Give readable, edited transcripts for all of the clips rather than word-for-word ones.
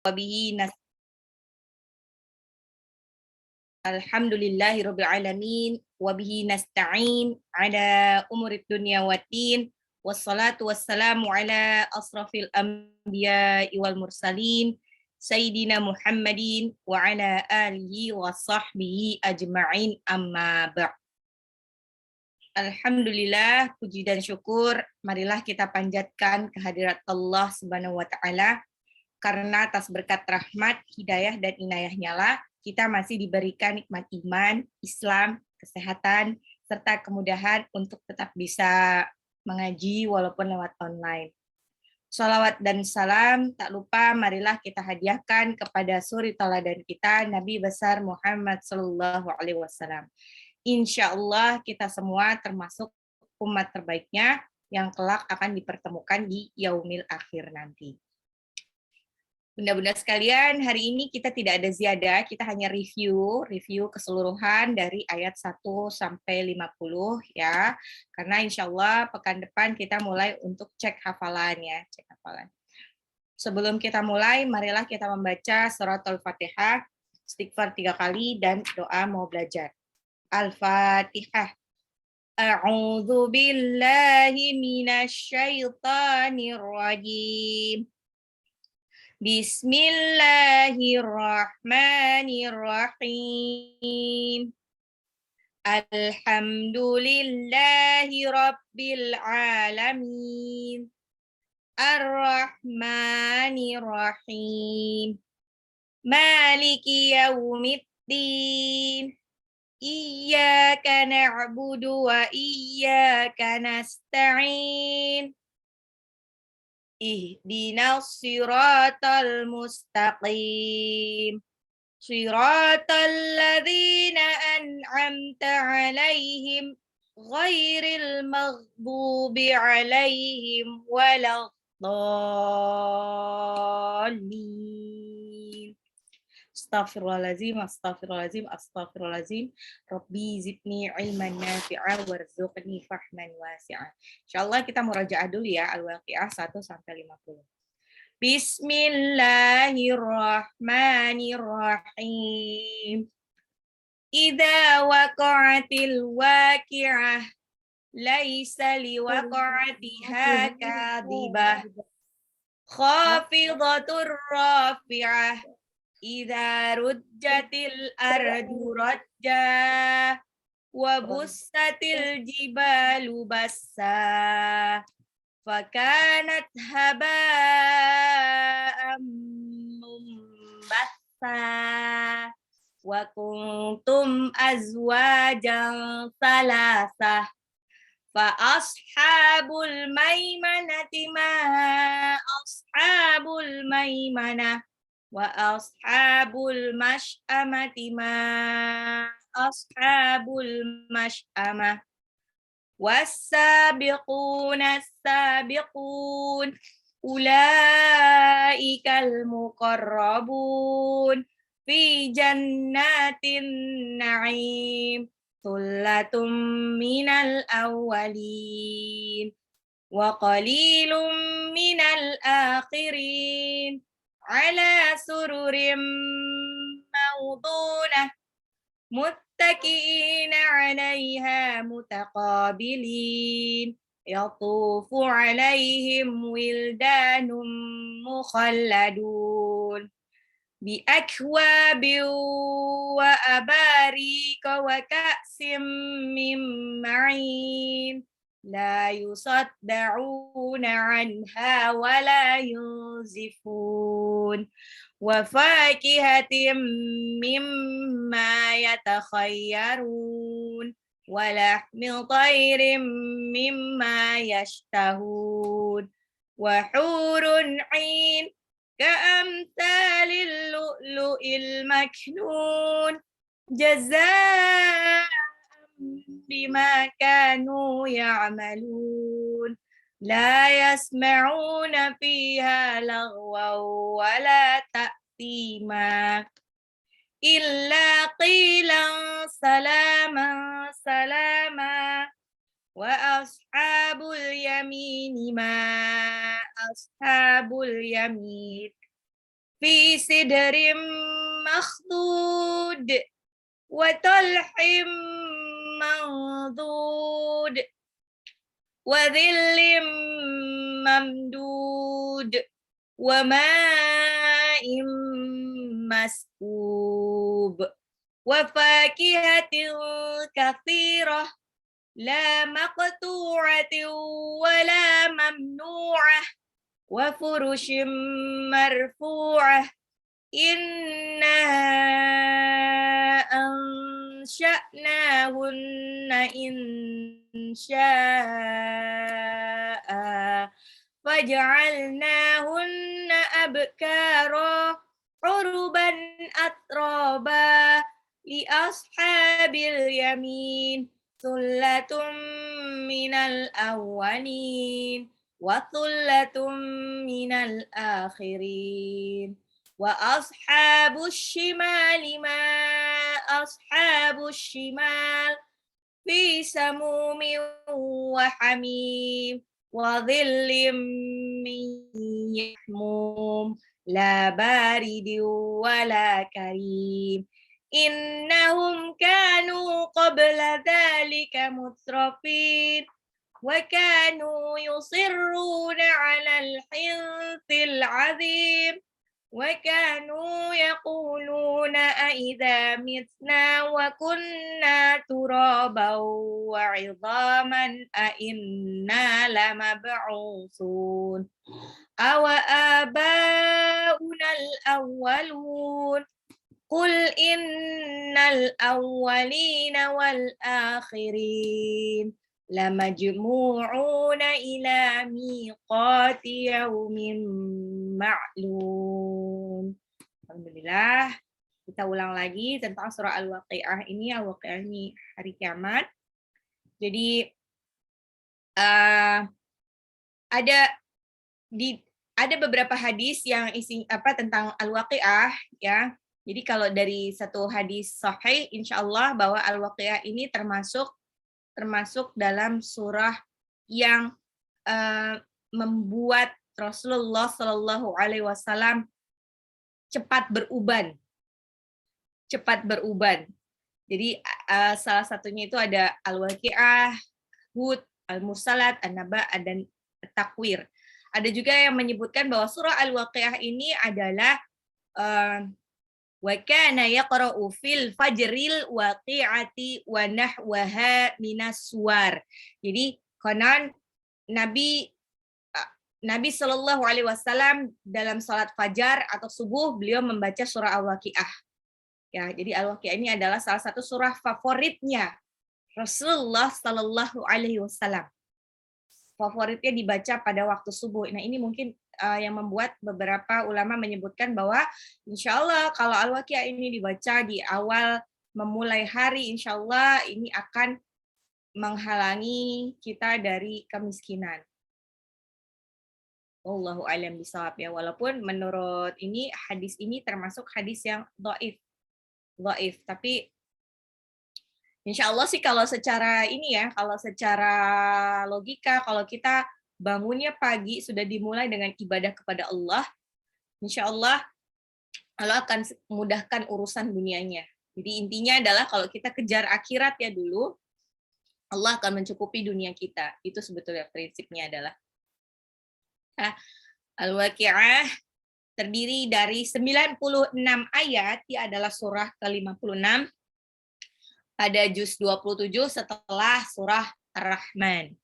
Wabihi Alhamdulillahirabbil alamin wabihi nasta'in ala umurid dunya waddin wassalatu wassalamu ala asrafil anbiya'i wal mursalin sayyidina Muhammadin wa ala alihi wa sahbihi ajma'in amma ba'd. Alhamdulillah, puji dan syukur marilah kita panjatkan kehadirat Allah Subhanahu wa taala, karena atas berkat rahmat, hidayah, dan inayahnya lah kita masih diberikan nikmat iman, Islam, kesehatan, serta kemudahan untuk tetap bisa mengaji walaupun lewat online. Shalawat dan salam tak lupa marilah kita hadiahkan kepada suri teladan kita, Nabi besar Muhammad Sallallahu Alaihi Wasallam. Insya Allah kita semua termasuk umat terbaiknya yang kelak akan dipertemukan di yaumil akhir nanti. Bunda-bunda sekalian, hari ini kita tidak ada ziyadah, kita hanya review keseluruhan dari ayat 1 sampai 50 ya. Karena insya Allah pekan depan kita mulai untuk cek hafalan ya, cek hafalan. Sebelum kita mulai, marilah kita membaca surat Al-Fatihah, istighfar 3 kali dan doa mau belajar. Al-Fatihah. A'udzu billahi minasy syaithanir rajim. Bismillahirrahmanirrahim. Alhamdulillahi rabbil alamin. Ar-Rahmanir-Rahim. Maliki yaumiddin. Iyyaka na'budu wa iyyaka nasta'in. Ihdinas siratal mustaqim. Siratal ladzina an'amta 'alaihim ghairil maghdubi 'alaihim waladdallin. Astaghfirullahaladzim, astaghfirullahaladzim, astaghfirullahaladzim. Rabbi zidni ilman nafi'a warzuqni fahman wasi'a. Insyaallah kita murajaah dulu ya, Al-Waqiah 1 sampai 50. Bismillahirrahmanirrahim. Idza waqa'atil waqi'ah laisa liwaqa'atiha kadhibah. Khafidatur rafi'ah. Idza rujjatil ardu rajja wa bussatil jibalu bassa fakanat haba'an mumbassa wa kuntum azwajan salasah fa ashabul maimanati ma ashabul maimanah wa ashabul masy'amati ma ashabul masy'amah was-sabiquna as-sabiqun ulaikal muqarrabun fi jannatin na'im thullatun minal awwalin wa qalilun minal akhirin ala sururim mawdunah muttaki'ina 'alaiha mutaqabilin yatufu 'alaihim wildanum mukhalladun bi akwabin wa abarika wa ka'sim min ma'in la yusaddauna 'anha wa la yunzifun wa fakihatin mimma yatakhayyarun wa lahmi tayrin mimma yashtahun wa hurun 'ain ka'amthalil lu'lu'il maknun jazaa'an bima kanu ya'malun la yasma'una fiha lagwan wa la ta'thima illa qilan salaman salama wa ashabul yamini ma ashabul yamin fi sidrim makhdud wa talhim mandud wa dhillim mamdud wa ma'im maskub wa fakihatin kathirah la maqtu'atin wa la mamnu'ah wa furushim marfu'ah inna ansha'nahunna insha'a faj'alnahunna abkara uruban atraba li ashabil yamin sullatun minal awwalin wa sullatun minal akhirin wa ashabus shimali ma ashabus shimal fi samumin wa hamim wa dhillim min yahmum la baridin wa la karim innahum kanu qabla dhalika mutrafin wa kanu yusirruna 'alal hinthil 'azim wa kanu yaquluna a idza mitna wa kunna turaban wa 'idhaman a inna lamab'utsun aw abauna al-awwalun qul innal awwalina wal akhirin lamajmu'una ila miqati yaumin ma'lum. Alhamdulillah. Kita ulang lagi tentang surah Al-Waqi'ah ini. Al-Waqi'ah ini hari kiamat. Jadi ada beberapa hadis yang tentang Al-Waqi'ah ya. Jadi kalau dari satu hadis sahih insyaallah bahwa Al-Waqi'ah ini termasuk dalam surah yang membuat Rasulullah Shallallahu Alaihi Wasallam cepat beruban. Jadi salah satunya itu ada Al-Waqi'ah, Hud, Al-Mursalat, An-Naba, dan Takwir. Ada juga yang menyebutkan bahwa surah Al-Waqi'ah ini adalah wa kana yaqra'u fil fajril waqi'ati wa nahwaha minas suwar. Jadi konon Nabi Shallallahu Alaihi Wasallam dalam salat fajar atau subuh beliau membaca surah Al-Waqi'ah. Ya, jadi Al-Waqi'ah ini adalah salah satu surah favoritnya Rasulullah Shallallahu Alaihi Wasallam. Favoritnya dibaca pada waktu subuh. Nah, ini mungkin yang membuat beberapa ulama menyebutkan bahwa insya Allah kalau Al-Waqi'ah ini dibaca di awal memulai hari, insya Allah ini akan menghalangi kita dari kemiskinan. Wallahu a'lam bishawab ya. Walaupun menurut ini hadis ini termasuk hadis yang dhaif, tapi insya Allah sih kalau secara logika, kalau kita bangunnya pagi sudah dimulai dengan ibadah kepada Allah, insya Allah Allah akan mudahkan urusan dunianya. Jadi intinya adalah kalau kita kejar akhirat ya dulu, Allah akan mencukupi dunia kita. Itu sebetulnya prinsipnya adalah. Nah, Al-Waqi'ah terdiri dari 96 ayat, dia adalah surah ke-56 pada juz 27 setelah surah Ar-Rahman.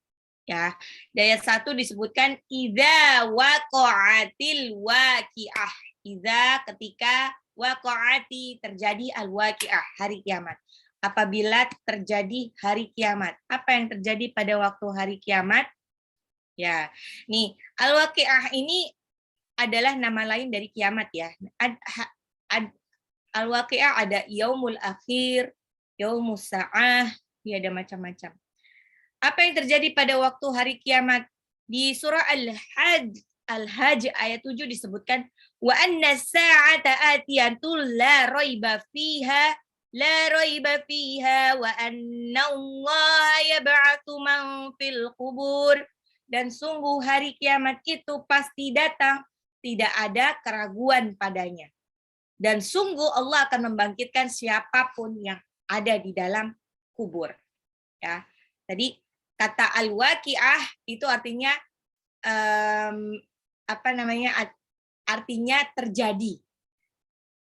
Ya, di ayat 1 disebutkan idza waqa'atil waqi'ah. Idza ketika waqa'ati terjadi al-waqi'ah, hari kiamat. Apabila terjadi hari kiamat. Apa yang terjadi pada waktu hari kiamat? Ya, nih al-waqi'ah ini adalah nama lain dari kiamat ya. Al-waqi'ah ada yaumul akhir, yaumus sa'ah, ya ada macam-macam. Apa yang terjadi pada waktu hari kiamat? Di surah Al-Hajj ayat 7 disebutkan wa anna as-sa'ata atiyatul la raiba fiha wa anna Allah yab'atsu man fil qubur, dan sungguh hari kiamat itu pasti datang, tidak ada keraguan padanya. Dan sungguh Allah akan membangkitkan siapapun yang ada di dalam kubur. Ya, tadi kata al-waqi'ah itu artinya artinya terjadi.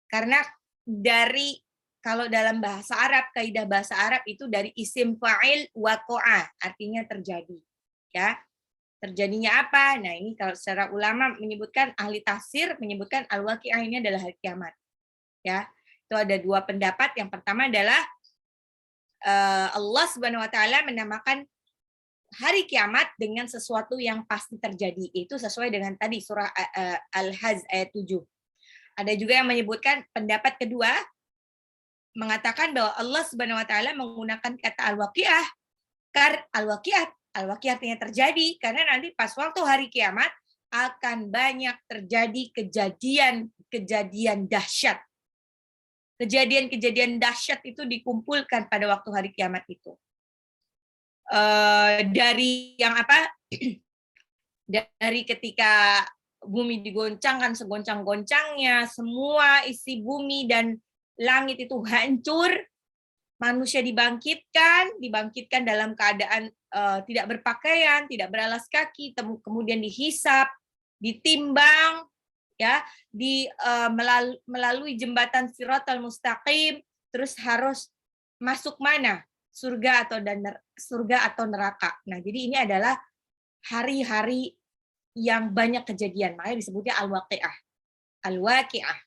Karena dari kalau dalam bahasa Arab, kaidah bahasa Arab itu dari isim fa'il waqa'a, artinya terjadi. Ya. Terjadinya apa? Nah, ini kalau secara ulama menyebutkan, ahli tafsir menyebutkan al-waqi'ah ini adalah hari kiamat. Ya. Itu ada dua pendapat. Yang pertama adalah Allah Subhanahu wa taala menamakan hari kiamat dengan sesuatu yang pasti terjadi. Itu sesuai dengan tadi surah Al-Hajj ayat 7. Ada juga yang menyebutkan pendapat kedua mengatakan bahwa Allah Subhanahu wa taala menggunakan kata al-waqi'ah. Al-waqi'ah artinya terjadi karena nanti pas waktu hari kiamat akan banyak terjadi kejadian dahsyat. Kejadian-kejadian dahsyat itu dikumpulkan pada waktu hari kiamat itu. Dari yang apa? Dari ketika bumi digoncangkan segoncang-goncangnya, semua isi bumi dan langit itu hancur, manusia dibangkitkan dalam keadaan tidak berpakaian, tidak beralas kaki, kemudian dihisap, ditimbang, ya, melalui jembatan Shiratal Mustaqim, terus harus masuk mana? Surga atau neraka. Nah, jadi ini adalah hari-hari yang banyak kejadian, makanya disebutnya al-waqi'ah. Al-waqi'ah.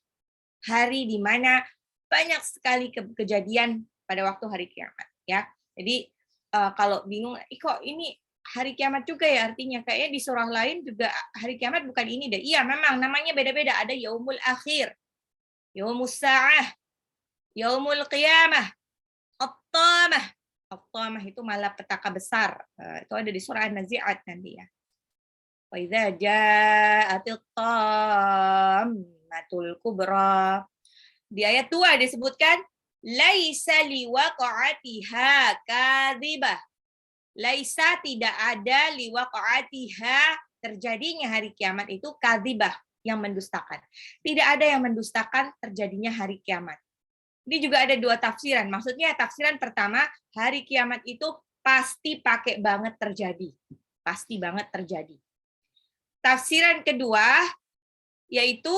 Hari di mana banyak sekali kejadian pada waktu hari kiamat, ya. Jadi kalau bingung, kok ini hari kiamat juga ya artinya, kayaknya di surah lain juga hari kiamat bukan ini deh. Iya, memang namanya beda-beda. Ada yaumul akhir, yaumus sa'ah, yaumul qiyamah, at-tamah. At-tamah itu malapetaka besar. Itu ada di surah An-Nazi'at nanti ya. Wa idza ja'atit tammatul kubra. Di ayat 2 disebutkan laisa liwaqa'atiha kadzibah. Laisa tidak ada liwaqa'atiha terjadinya hari kiamat itu kadzibah yang mendustakan. Tidak ada yang mendustakan terjadinya hari kiamat. Ini juga ada dua tafsiran. Maksudnya tafsiran pertama, hari kiamat itu pasti pakai banget terjadi. Pasti banget terjadi. Tafsiran kedua, yaitu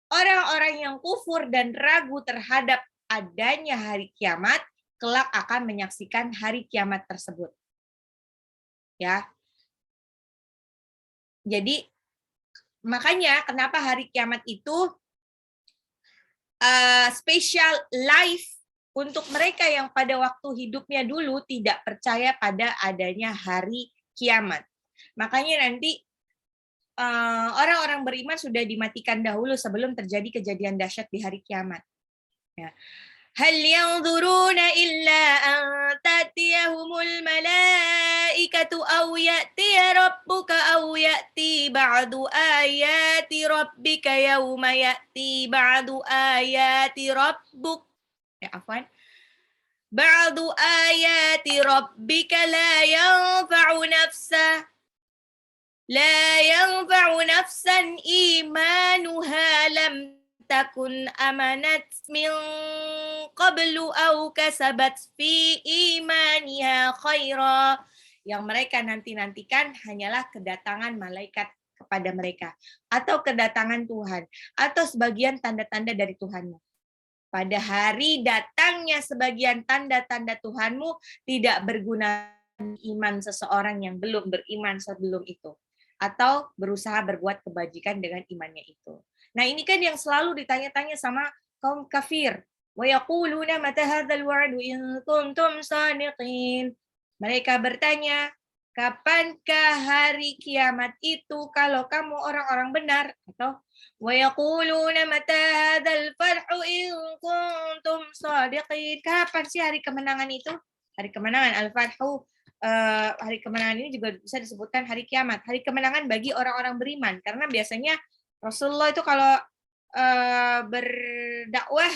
orang-orang yang kufur dan ragu terhadap adanya hari kiamat, kelak akan menyaksikan hari kiamat tersebut. Ya. Jadi, makanya kenapa hari kiamat itu special life untuk mereka yang pada waktu hidupnya dulu tidak percaya pada adanya hari kiamat. Makanya nanti orang-orang beriman sudah dimatikan dahulu sebelum terjadi kejadian dahsyat di hari kiamat. Ya. Hal yanzuruna illa an ta'tiyahumul malaikatu aw ya'tiya rabbuka aw ya'ti ba'du ayati rabbika yawma ya'ti ba'du ayati rabbuk. Ya, afwan. Ba'du ayati rabbika la yanfa'u nafsan imanuha lam takun amanat min qablu aw kasabat fi imaniha khaira. Yang mereka nantikan hanyalah kedatangan malaikat kepada mereka atau kedatangan Tuhan atau sebagian tanda-tanda dari Tuhanmu. Pada hari datangnya sebagian tanda-tanda Tuhanmu tidak berguna iman seseorang yang belum beriman sebelum itu atau berusaha berbuat kebajikan dengan imannya itu. Nah, ini kan yang selalu ditanya-tanya sama kaum kafir. Wa yaquluna mata hadzal wa'du in kuntum shadiqin. Mereka bertanya, kapankah hari kiamat itu kalau kamu orang-orang benar? Atau wa yaquluna mata hadzal farhu in kuntum shadiqin. Kapan sih hari kemenangan itu? Hari kemenangan al-fathu, hari kemenangan ini juga bisa disebutkan hari kiamat, hari kemenangan bagi orang-orang beriman, karena biasanya Rasulullah itu kalau berdakwah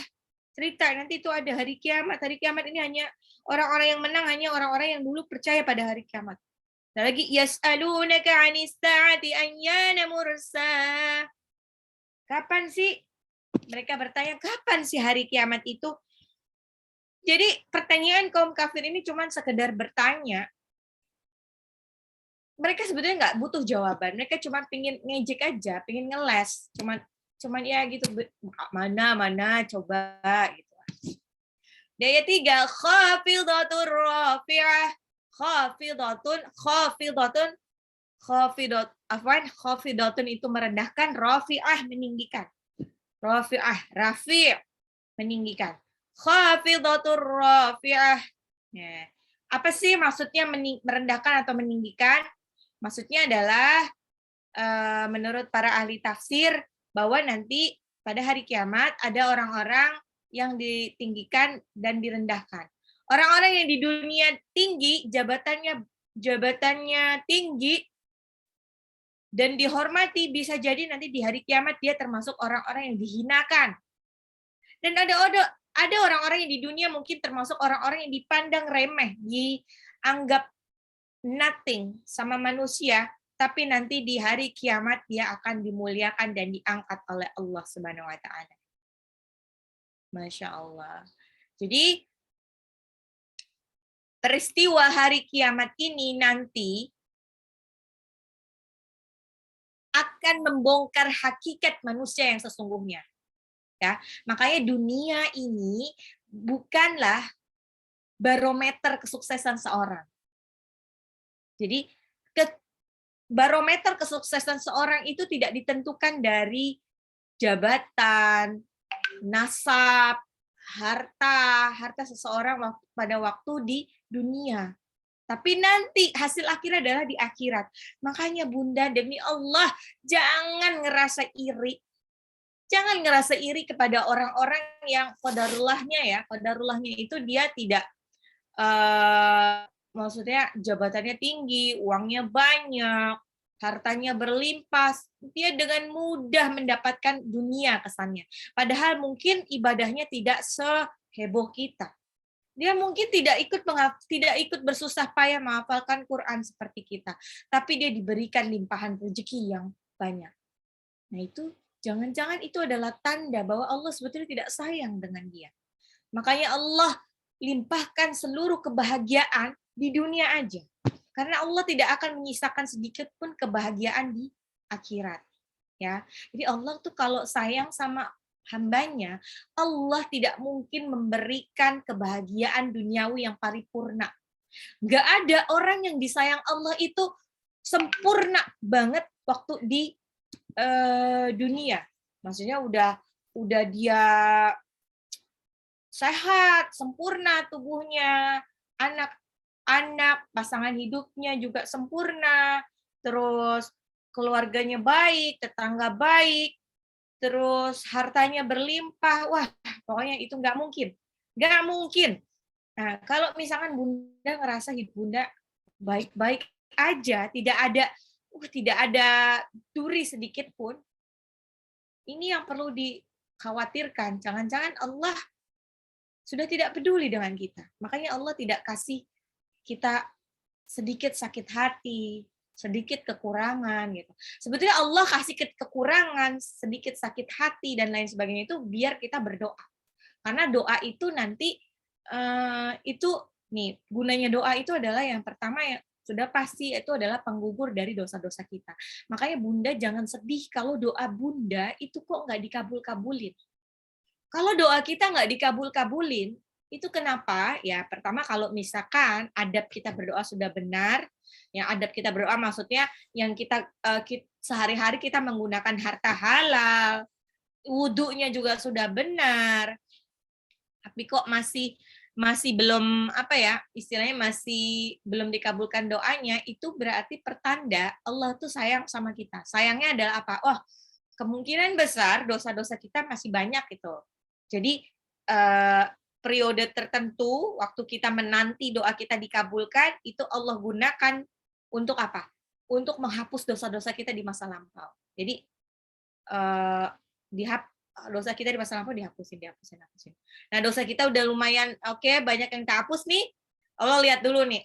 cerita nanti itu ada hari kiamat. Hari kiamat ini hanya orang-orang yang menang, hanya orang-orang yang dulu percaya pada hari kiamat. Dan lagi yas'alunaka 'anis sa'ati ayyana mursaha. Kapan sih? Mereka bertanya, kapan sih hari kiamat itu? Jadi pertanyaan kaum kafir ini cuma sekedar bertanya. Mereka sebetulnya nggak butuh jawaban. Mereka cuma pingin ngejek aja, pingin ngeles. Cuman ya gitu, mana, coba gitu. Di ayat 3, khafidatur rafi'ah. Khafidatun itu merendahkan, rafi'ah meninggikan. Rafi' meninggikan. Khafidatur rafi'ah. Nah, apa sih maksudnya merendahkan atau meninggikan? Maksudnya adalah menurut para ahli tafsir bahwa nanti pada hari kiamat ada orang-orang yang ditinggikan dan direndahkan. Orang-orang yang di dunia tinggi, jabatannya tinggi dan dihormati, bisa jadi nanti di hari kiamat dia termasuk orang-orang yang dihinakan. Dan ada orang-orang yang di dunia mungkin termasuk orang-orang yang dipandang remeh, dianggap nothing sama manusia, tapi nanti di hari kiamat dia akan dimuliakan dan diangkat oleh Allah Subhanahu wa taala. Masya Allah. Jadi peristiwa hari kiamat ini nanti akan membongkar hakikat manusia yang sesungguhnya. Ya, makanya dunia ini bukanlah barometer kesuksesan seorang. Jadi barometer kesuksesan seorang itu tidak ditentukan dari jabatan, nasab, harta seseorang pada waktu di dunia. Tapi nanti hasil akhir adalah di akhirat. Makanya Bunda, demi Allah, jangan ngerasa iri. Jangan ngerasa iri kepada orang-orang yang qadarullahnya itu dia tidak maksudnya jabatannya tinggi, uangnya banyak, hartanya berlimpah, dia dengan mudah mendapatkan dunia kesannya. Padahal mungkin ibadahnya tidak seheboh kita. Dia mungkin tidak ikut bersusah payah menghafalkan Quran seperti kita, tapi dia diberikan limpahan rezeki yang banyak. Nah itu jangan-jangan itu adalah tanda bahwa Allah sebetulnya tidak sayang dengan dia. Makanya Allah limpahkan seluruh kebahagiaan di dunia aja. Karena Allah tidak akan menyisakan sedikit pun kebahagiaan di akhirat. Ya, jadi Allah tuh kalau sayang sama hambanya, Allah tidak mungkin memberikan kebahagiaan duniawi yang paripurna. Nggak ada orang yang disayang Allah itu sempurna banget waktu di dunia. Maksudnya udah dia sehat, sempurna tubuhnya, anak pasangan hidupnya juga sempurna, terus keluarganya baik, tetangga baik, terus hartanya berlimpah. Wah, pokoknya itu nggak mungkin. Nggak mungkin. Nah, kalau misalkan Bunda ngerasa hidup Bunda baik-baik aja, tidak ada duri sedikit pun, ini yang perlu dikhawatirkan. Jangan-jangan Allah sudah tidak peduli dengan kita. Makanya Allah tidak kasih kita sedikit sakit hati, sedikit kekurangan gitu. Sebetulnya Allah kasih kekurangan, sedikit sakit hati dan lain sebagainya itu biar kita berdoa. Karena doa itu nanti itu nih gunanya doa itu adalah yang pertama yang sudah pasti itu adalah penggugur dari dosa-dosa kita. Makanya Bunda jangan sedih kalau doa Bunda itu kok nggak dikabul-kabulin. Kalau doa kita nggak dikabul-kabulin, itu kenapa? Ya, pertama kalau misalkan adab kita berdoa sudah benar, yang adab kita berdoa maksudnya yang kita sehari-hari kita menggunakan harta halal, wudunya juga sudah benar, tapi kok masih belum istilahnya masih belum dikabulkan doanya, itu berarti pertanda Allah tuh sayang sama kita. Sayangnya adalah apa? Oh, kemungkinan besar dosa-dosa kita masih banyak gitu. Jadi periode tertentu waktu kita menanti doa kita dikabulkan, itu Allah gunakan untuk apa? Untuk menghapus dosa-dosa kita di masa lampau. Jadi dosa kita di masa lampau dihapusin. Nah, dosa kita udah lumayan banyak yang terhapus nih. Allah lihat dulu nih,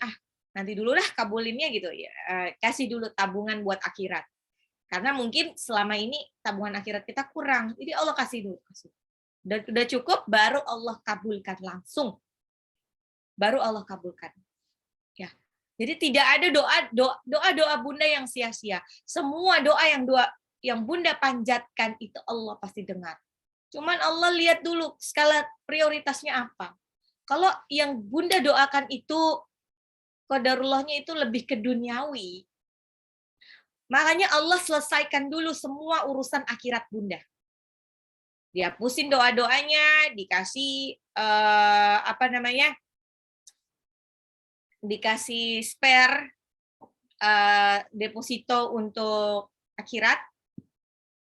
nanti dulu lah kabulinnya gitu ya. Kasih dulu tabungan buat akhirat. Karena mungkin selama ini tabungan akhirat kita kurang. Jadi Allah kasih dulu. Dan udah cukup, baru Allah kabulkan langsung. Baru Allah kabulkan. Ya. Jadi tidak ada doa Bunda yang sia-sia. Semua doa yang Bunda panjatkan itu Allah pasti dengar. Cuman Allah lihat dulu skala prioritasnya apa. Kalau yang Bunda doakan itu qadarullahnya itu lebih ke duniawi, makanya Allah selesaikan dulu semua urusan akhirat Bunda. Dia pusing doa-doanya, dikasih dikasih spare deposito untuk akhirat,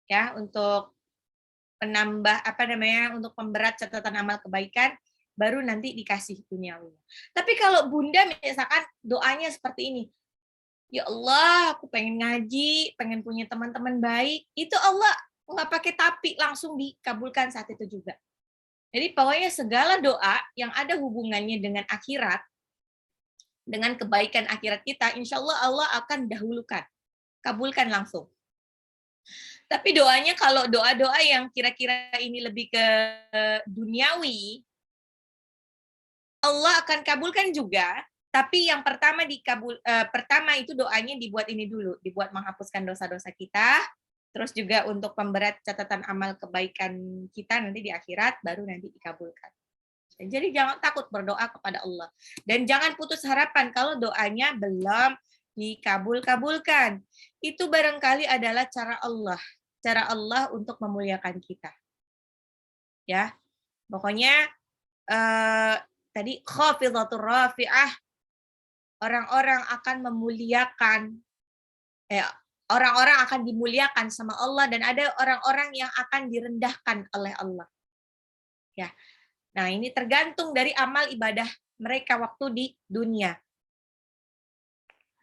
ya, untuk penambah untuk pemberat catatan amal kebaikan, baru nanti dikasih duniawi. Tapi kalau Bunda misalkan doanya seperti ini, ya Allah, aku pengen ngaji, pengen punya teman-teman baik, itu Allah nggak pakai tapi, langsung dikabulkan saat itu juga. Jadi pokoknya segala doa yang ada hubungannya dengan akhirat, dengan kebaikan akhirat kita, insya Allah Allah akan dahulukan, kabulkan langsung. Tapi doanya kalau doa-doa yang kira-kira ini lebih ke duniawi, Allah akan kabulkan juga. Tapi yang pertama itu doanya dibuat ini dulu, dibuat menghapuskan dosa-dosa kita, terus juga untuk pemberat catatan amal kebaikan kita nanti di akhirat, baru nanti dikabulkan. Jadi jangan takut berdoa kepada Allah. Dan jangan putus harapan kalau doanya belum dikabul-kabulkan. Itu barangkali adalah cara Allah untuk memuliakan kita. Ya, pokoknya tadi khafidatur rafi'ah, orang-orang akan memuliakan, orang-orang akan dimuliakan sama Allah, dan ada orang-orang yang akan direndahkan oleh Allah. Ya, nah ini tergantung dari amal ibadah mereka waktu di dunia.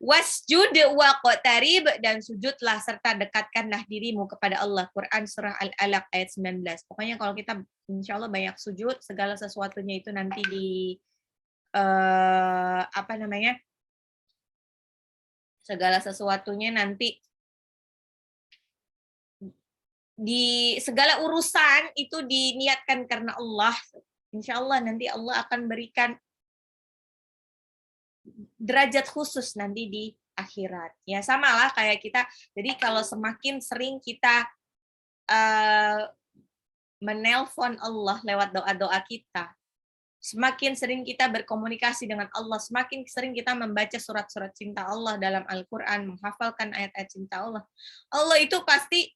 Wasjud waqtarib, dan sujudlah serta dekatkanlah dirimu kepada Allah. Quran surah Al-Alaq ayat 19. Pokoknya kalau kita insya Allah banyak sujud, segala sesuatunya itu nanti segala sesuatunya nanti di segala urusan itu diniatkan karena Allah. Insya Allah nanti Allah akan berikan derajat khusus nanti di akhirat. Ya samalah kayak kita. Jadi kalau semakin sering kita menelpon Allah lewat doa-doa kita, semakin sering kita berkomunikasi dengan Allah, semakin sering kita membaca surat-surat cinta Allah dalam Al-Quran, menghafalkan ayat-ayat cinta Allah, Allah itu pasti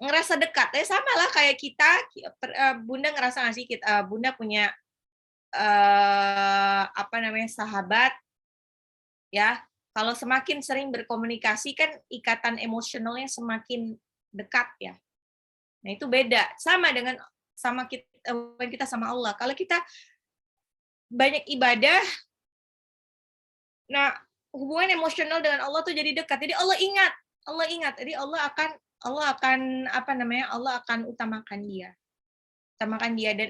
ngerasa dekat. Sama lah kayak kita, Bunda ngerasa nggak sih, Bunda punya sahabat, ya, kalau semakin sering berkomunikasi kan ikatan emosionalnya semakin dekat ya. Nah itu beda, sama kita sama Allah. Kalau kita banyak ibadah, nah hubungan emosional dengan Allah tuh jadi dekat. Jadi Allah ingat. Jadi Allah akan utamakan dia. Dan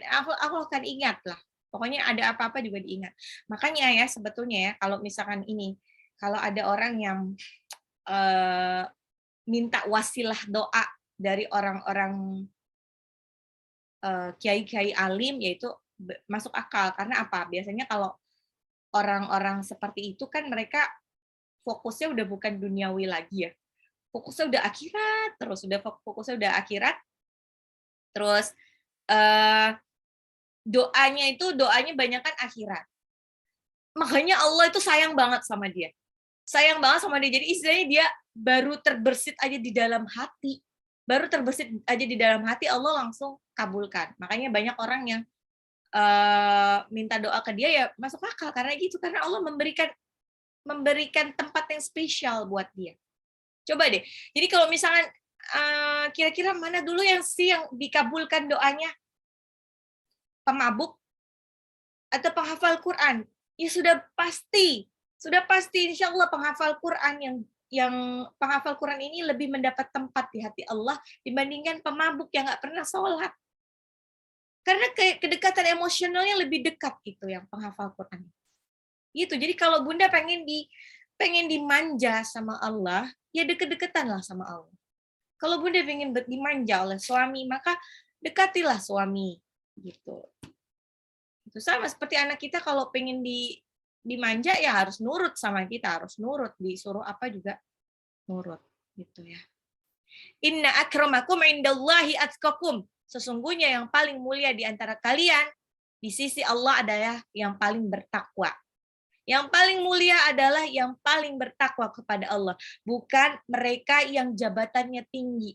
aku akan ingat lah. Pokoknya ada apa-apa juga diingat. Makanya ya sebetulnya ya kalau misalkan kalau ada orang yang minta wasilah doa dari orang-orang kiai-kiai alim, yaitu masuk akal. Karena apa? Biasanya kalau orang-orang seperti itu kan mereka fokusnya udah bukan duniawi lagi ya. Fokusnya udah akhirat, terus doanya banyak kan akhirat. Makanya Allah itu sayang banget sama dia. Jadi istilahnya dia baru terbersit aja di dalam hati. Allah langsung kabulkan. Makanya banyak orang yang minta doa ke dia ya masuk akal karena Allah memberikan tempat yang spesial buat dia. Coba deh. Jadi kalau misalkan kira-kira mana dulu yang dikabulkan doanya? Pemabuk atau penghafal Quran? Ya sudah pasti insya Allah penghafal Quran yang penghafal Quran ini lebih mendapat tempat di hati Allah dibandingkan pemabuk yang nggak pernah sholat. Karena kedekatan emosionalnya lebih dekat yang penghafal Quran. Gitu. Jadi kalau Bunda pengen pengen dimanja sama Allah, ya deket-deketanlah sama Allah. Kalau Bunda pengen dimanja oleh suami, maka dekatilah suami. Gitu. Itu sama seperti anak kita kalau pengen dimanja ya harus nurut sama kita, harus nurut, disuruh apa juga nurut gitu ya. Inna akramakum indallahi atqakum. Sesungguhnya yang paling mulia di antara kalian di sisi Allah adalah yang paling bertakwa. Yang paling mulia adalah yang paling bertakwa kepada Allah, bukan mereka yang jabatannya tinggi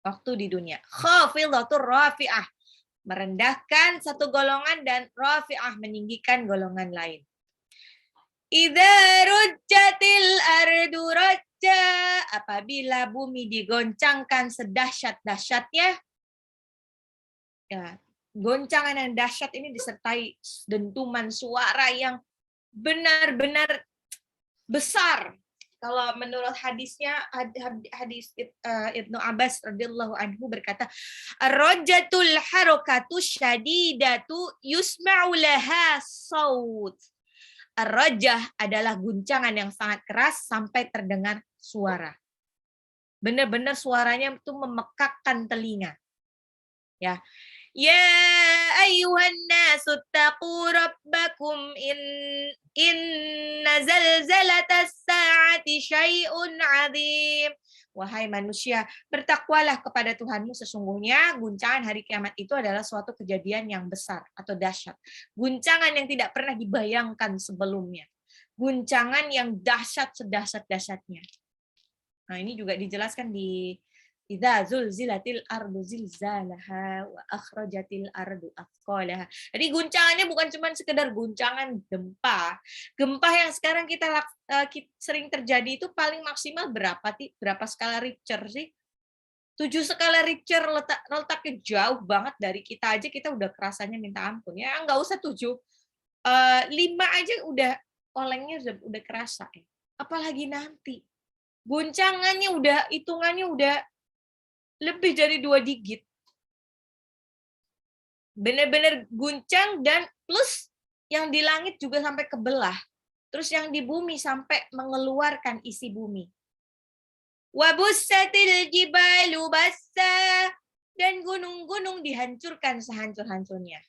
waktu di dunia. Khafidatur rafi'ah, merendahkan satu golongan, dan rafi'ah, meninggikan golongan lain. Idza rujjatil ardu rajja, apabila bumi digoncangkan sedahsyat-dahsyatnya, ya, goncangan yang dahsyat ini disertai dentuman suara yang benar-benar besar. Kalau menurut hadisnya, hadis Ibnu Abbas radhiyallahu anhu berkata, ar-rajjatul harakatu syadidatu yusma'u laha saut. Ar-rajjah adalah guncangan yang sangat keras sampai terdengar suara. Benar-benar suaranya itu memekakkan telinga. Ya. Ya ayyuhan nasu taqu rabbakum inna zalzalatas sa'ati syai'un 'adzim. Wahai manusia, bertakwalah kepada Tuhanmu, sesungguhnya guncangan hari kiamat itu adalah suatu kejadian yang besar atau dahsyat. Guncangan yang tidak pernah dibayangkan sebelumnya. Guncangan yang dahsyat sedahsyat-dahsyatnya. Nah, ini juga dijelaskan di idza zulzilatil ardu zilzalaha wa akhrajatil ardu athqalaha. Jadi guncangannya bukan cuma sekedar guncangan gempa. Gempa yang sekarang kita sering terjadi itu paling maksimal berapa skala Richter sih? 7 skala Richter, letaknya jauh banget dari kita aja, kita udah kerasanya minta ampun. Ya nggak usah 7. 5 aja udah olengnya udah kerasa ya. Apalagi nanti. Guncangannya udah, hitungannya udah lebih dari 2 digit. Benar-benar guncang, dan plus yang di langit juga sampai kebelah. Terus yang di bumi sampai mengeluarkan isi bumi. Wabussatil jibalu bassa, dan gunung-gunung dihancurkan sehancur-hancurnya.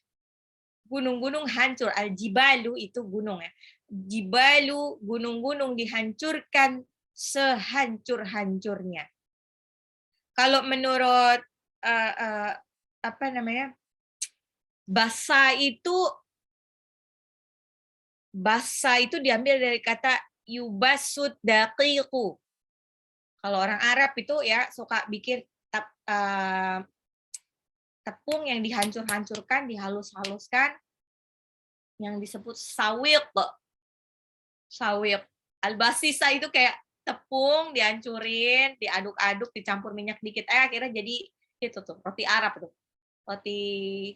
Gunung-gunung hancur, al-jibalu itu gunung ya. Jibalu, gunung-gunung dihancurkan sehancur-hancurnya. Kalau menurut apa namanya, basa itu diambil dari kata yubasud daqiqu. Kalau orang Arab itu ya suka bikin tepung yang dihancur-hancurkan, dihalus-haluskan, yang disebut sawiq. Sawiq. Al-basisa itu kayak tepung dihancurin, diaduk-aduk, dicampur minyak dikit, akhirnya jadi itu tuh roti Arab tuh, roti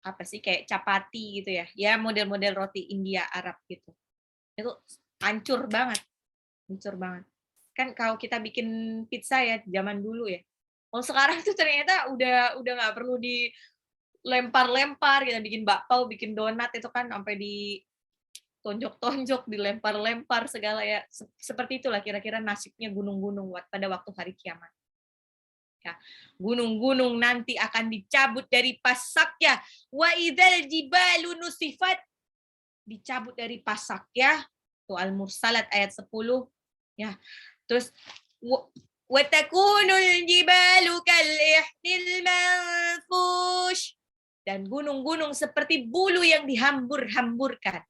apa sih, kayak capati gitu ya, ya model-model roti India Arab gitu. Itu hancur banget kan. Kalau kita bikin pizza ya zaman dulu ya, kalau sekarang tuh ternyata udah nggak perlu dilempar-lempar, kita bikin bakpao, bikin donat itu kan sampai di tonjok-tonjok, dilempar-lempar segala ya. Seperti itulah kira-kira nasibnya gunung-gunung pada waktu hari kiamat. Ya, gunung-gunung nanti akan dicabut dari pasaknya. Wa idzal jibalu nusifat, dicabut dari pasaknya. Tuh Al-Mursalat ayat 10 ya. Terus wa takunul jibalu kal ihnil manfush, dan gunung-gunung seperti bulu yang dihambur-hamburkan.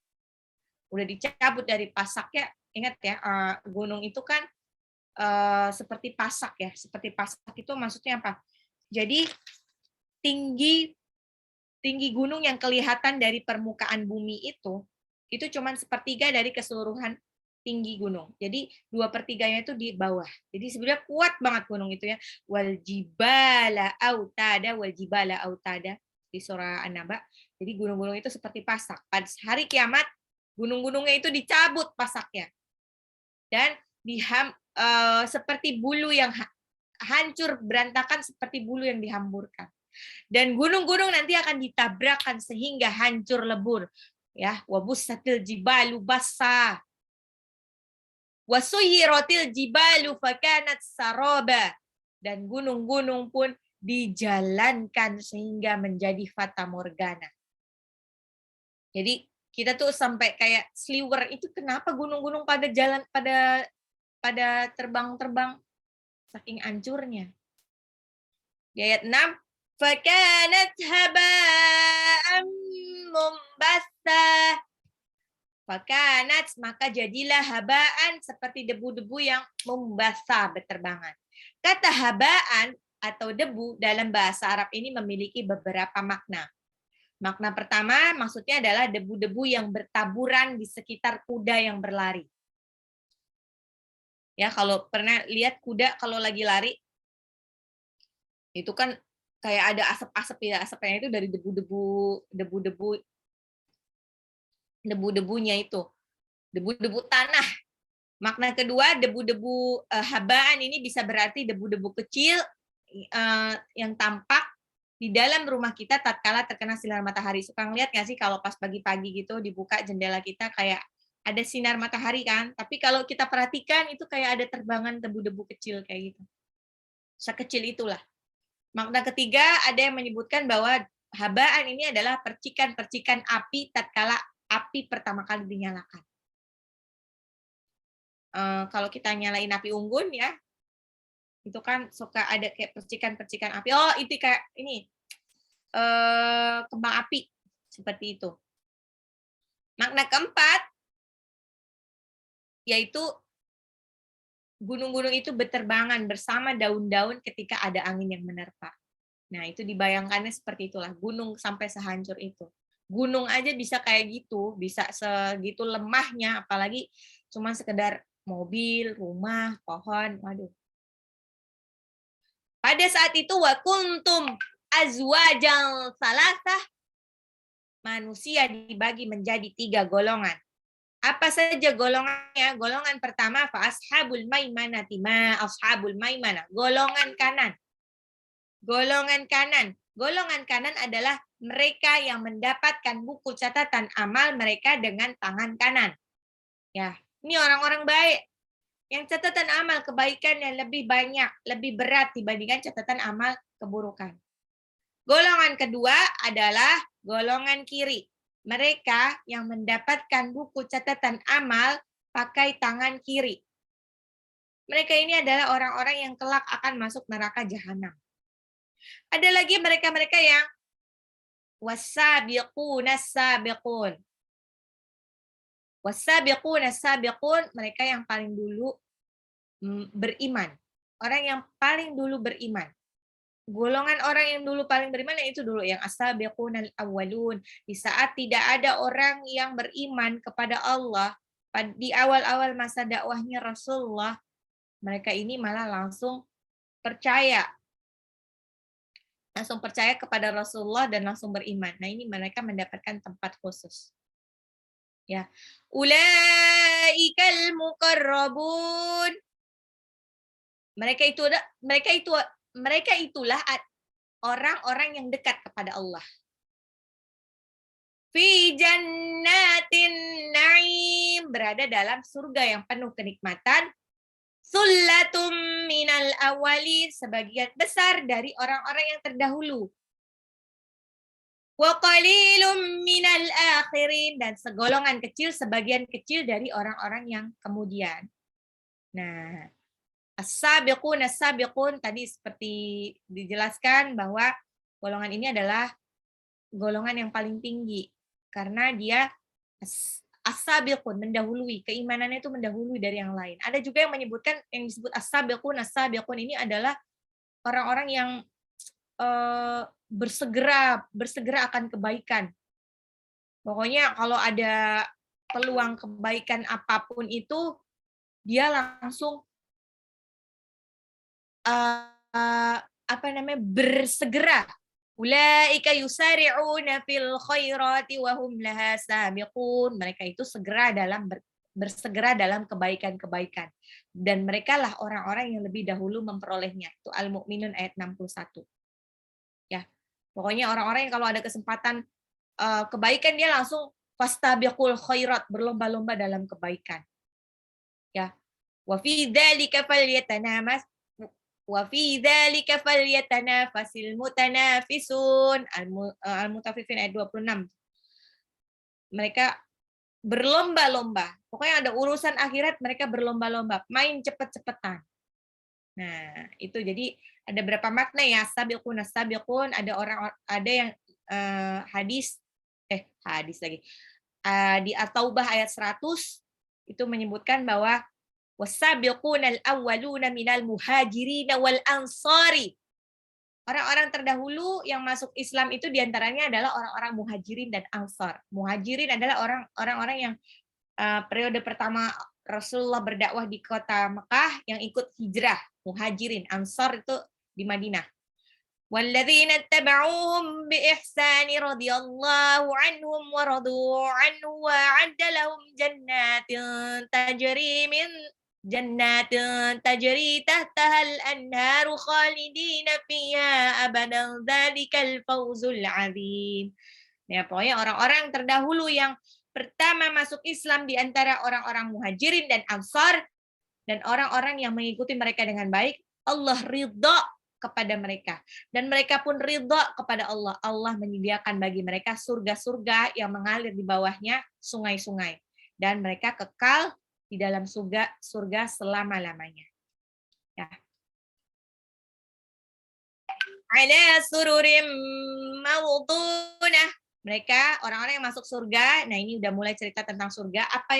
Udah dicabut dari pasaknya. Ingat ya, gunung itu kan seperti pasak ya. Seperti pasak itu maksudnya apa? Jadi tinggi gunung yang kelihatan dari permukaan bumi itu cuma sepertiga dari keseluruhan tinggi gunung. Jadi 2/3-nya itu di bawah. Jadi sebenarnya kuat banget gunung itu ya. Wal jibala autada di surah An-Naba. Jadi gunung-gunung itu seperti pasak. Pada hari kiamat gunung-gunungnya itu dicabut pasaknya, dan seperti bulu yang hancur berantakan, seperti bulu yang dihamburkan. Dan gunung-gunung nanti akan ditabrakkan sehingga hancur lebur. Ya, wabussatil jibalu bassa. Wasuyiratil jibalu fakanat saraba. Dan gunung-gunung pun dijalankan sehingga menjadi fata morgana. Jadi kita tuh sampai kayak sliwer itu, kenapa gunung-gunung pada jalan, pada terbang-terbang saking hancurnya. Di ayat 6, fakanat haba'an mumbassah. Fakanat, maka jadilah haba'an, seperti debu-debu yang mumbassa, berterbangan. Kata haba'an atau debu dalam bahasa Arab ini memiliki beberapa makna. Makna pertama maksudnya adalah debu-debu yang bertaburan di sekitar kuda yang berlari. Ya, kalau pernah lihat kuda kalau lagi lari, itu kan kayak ada asap-asap ya, asapnya itu dari debu-debunya itu, debu-debu tanah. Makna kedua, debu-debu habaan ini bisa berarti debu-debu kecil yang tampak di dalam rumah kita tatkala terkena sinar matahari. Suka ngeliat nggak sih kalau pas pagi-pagi gitu dibuka jendela kita kayak ada sinar matahari kan? Tapi kalau kita perhatikan itu kayak ada terbangan debu-debu kecil kayak gitu. Sekecil itulah. Makna ketiga ada yang menyebutkan bahwa habaan ini adalah percikan-percikan api tatkala api pertama kali dinyalakan. Kalau kita nyalain api unggun ya, itu kan suka ada kayak percikan-percikan api. Oh, itu kayak ini kembang api seperti itu. Makna keempat yaitu gunung-gunung itu berterbangan bersama daun-daun ketika ada angin yang menerpa. Nah, itu dibayangkannya seperti itulah, gunung sampai sehancur itu. Gunung aja bisa kayak gitu, bisa segitu lemahnya, apalagi cuma sekedar mobil, rumah, pohon, waduh. Pada saat itu wa kuntum azwajan salasah, manusia dibagi menjadi 3 golongan. Apa saja golongannya? Golongan pertama fa ashabul maimanati ma ashabul maimanah, golongan kanan. Golongan kanan. Golongan kanan adalah mereka yang mendapatkan buku catatan amal mereka dengan tangan kanan. Ya, ini orang-orang baik. Yang catatan amal kebaikan yang lebih banyak, lebih berat dibandingkan catatan amal keburukan. Golongan kedua adalah golongan kiri. Mereka yang mendapatkan buku catatan amal pakai tangan kiri. Mereka ini adalah orang-orang yang kelak akan masuk neraka jahanam. Ada lagi mereka-mereka yang wasabiqunas sabiqun. Wasabiqunas sabiqun, mereka yang paling dulu beriman. Orang yang paling dulu beriman. Golongan orang yang dulu paling beriman itu dulu yang as-sabiqunal awwalun. Di saat tidak ada orang yang beriman kepada Allah di awal-awal masa dakwahnya Rasulullah, mereka ini malah langsung percaya kepada Rasulullah dan langsung beriman. Nah, ini mereka mendapatkan tempat khusus. Ya. Ulaikal muqarrabun. Mereka itulah orang-orang yang dekat kepada Allah. Fi jannatin na'im, berada dalam surga yang penuh kenikmatan. Sullatum minal awwalin, sebagian besar dari orang-orang yang terdahulu. Wa qalilum minal akhirin, dan segolongan kecil, sebagian kecil dari orang-orang yang kemudian. Nah, as-sabiqun tadi seperti dijelaskan bahwa golongan ini adalah golongan yang paling tinggi karena dia as-sabiqun, mendahului, keimanannya itu mendahului dari yang lain. Ada juga yang menyebutkan yang disebut as-sabiqun ini adalah orang-orang yang bersegera akan kebaikan. Pokoknya kalau ada peluang kebaikan apapun itu dia langsung bersegera. Ulaika yusari'una fil khairati wa hum laha sabiqun. Mereka itu bersegera dalam kebaikan-kebaikan. Dan merekalah orang-orang yang lebih dahulu memperolehnya. Itu Al-Mu'minun ayat 61. Ya. Pokoknya orang-orang yang kalau ada kesempatan kebaikan dia langsung fastabiqul khairat, berlomba-lomba dalam kebaikan. Ya. Wa fi dzalika falyatanamas wa fi dzalika falyatanafasil mutanafisun. Al-Mutaffifin ayat 26. Mereka berlomba-lomba. Pokoknya ada urusan akhirat, mereka berlomba-lomba, main cepet-cepetan. Nah, itu jadi ada berapa makna ya, sabiqun, ada orang, ada yang hadis lagi. Di At-Taubah ayat 100 itu menyebutkan bahwa wasabiqunal awwaluna minal muhajirin wal ansari. Orang-orang terdahulu yang masuk Islam itu diantaranya adalah orang-orang muhajirin dan ansar. Muhajirin adalah orang-orang yang periode pertama Rasulullah berdakwah di kota Mekah yang ikut hijrah, muhajirin. Ansar itu di Madinah. وَالَّذِينَ اتَّبَعُوهُمْ بِإِحْسَانٍ رَضِيَ اللَّهُ عَنْهُمْ وَرَضُوا عَنْهُ وَأَعَدَّ لَهُمْ جَنَّاتٍ تَجْرِي تَحْتَهَا الْأَنْهَارُ خَالِدِينَ فِيهَا أَبَدًا ذَلِكَ الْفَوْزُ الْعَظِيمُ. Ya, pokoknya orang-orang terdahulu yang pertama masuk Islam di antara orang-orang muhajirin dan ansar dan orang-orang yang mengikuti mereka dengan baik, Allah ridha kepada mereka. Dan mereka pun ridha kepada Allah. Allah menyediakan bagi mereka surga-surga yang mengalir di bawahnya sungai-sungai. Dan mereka kekal di dalam surga selama-lamanya. Ya. Ala sururim mawdunah. Mereka orang-orang yang masuk surga. Nah, ini udah mulai cerita tentang surga. Apa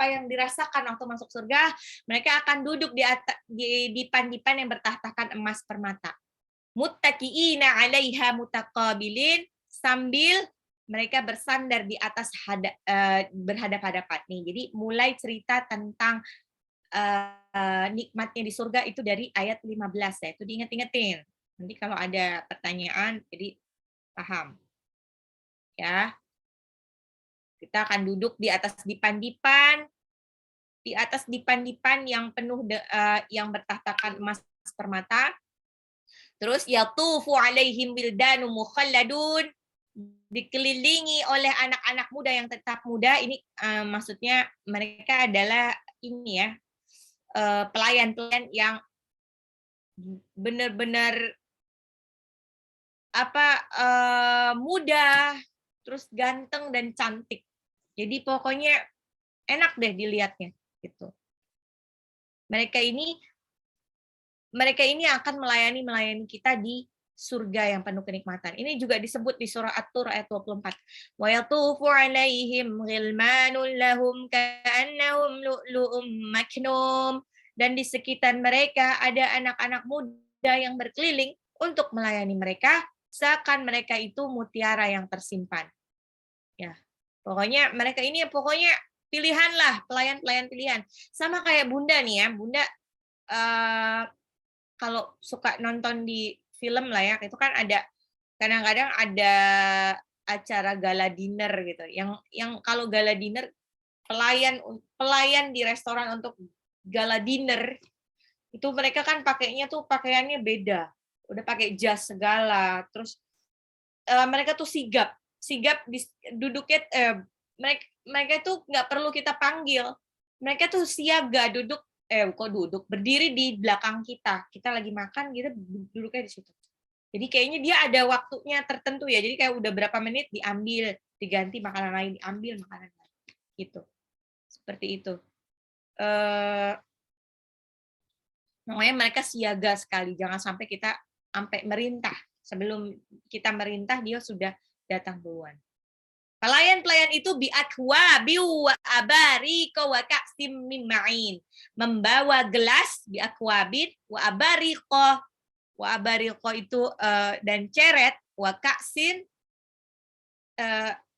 yang dirasakan waktu masuk surga? Mereka akan duduk di dipan-dipan yang bertahtakan emas permata. Muttaqiina 'alaiha mutaqabilin, sambil mereka bersandar di atas berhadap-hadapan. Nih, jadi mulai cerita tentang nikmatnya di surga itu dari ayat 15 ya. Itu diinget-ingetin. Nanti kalau ada pertanyaan jadi paham. Ya. Kita akan duduk di atas dipan-dipan yang penuh yang bertahtakan emas permata. Terus yatufu alaihim bildanu mukhalladun, dikelilingi oleh anak-anak muda yang tetap muda. Ini maksudnya mereka adalah ini ya, pelayan-pelayan yang benar-benar muda, terus ganteng dan cantik. Jadi pokoknya enak deh dilihatnya gitu. Mereka ini akan melayani kita di surga yang penuh kenikmatan. Ini juga disebut di surah At-Tur ayat 24. Wa yatufu 'alaihim ghilmanun lahum ka'annahum lu'lu'um maknum. Dan di sekitar mereka ada anak-anak muda yang berkeliling untuk melayani mereka seakan mereka itu mutiara yang tersimpan. Ya. Pokoknya mereka ini pilihan lah, pelayan-pelayan pilihan. Sama kayak Bunda nih ya, Bunda kalau suka nonton di film lah ya, itu kan ada kadang-kadang ada acara gala dinner gitu. Yang kalau gala dinner pelayan di restoran untuk gala dinner itu mereka kan pakaiannya beda. Udah pakai jas segala, terus mereka tuh sigap duduknya mereka tuh nggak perlu kita panggil, mereka tuh siaga berdiri di belakang kita lagi makan gitu, duduknya di situ. Jadi kayaknya dia ada waktunya tertentu ya, jadi kayak udah berapa menit diambil, diganti makanan lain, diambil makanan lain gitu, seperti itu. Makanya mereka siaga sekali, jangan sampai kita sampai merintah. Sebelum kita merintah, dia sudah datang duluan. Pelayan-pelayan itu bi'akwabi wa abariko wa ka'sim min ma'in. Membawa gelas bi'akwabin wa abariko. Wa abariko itu dan ceret, wa ka'sin.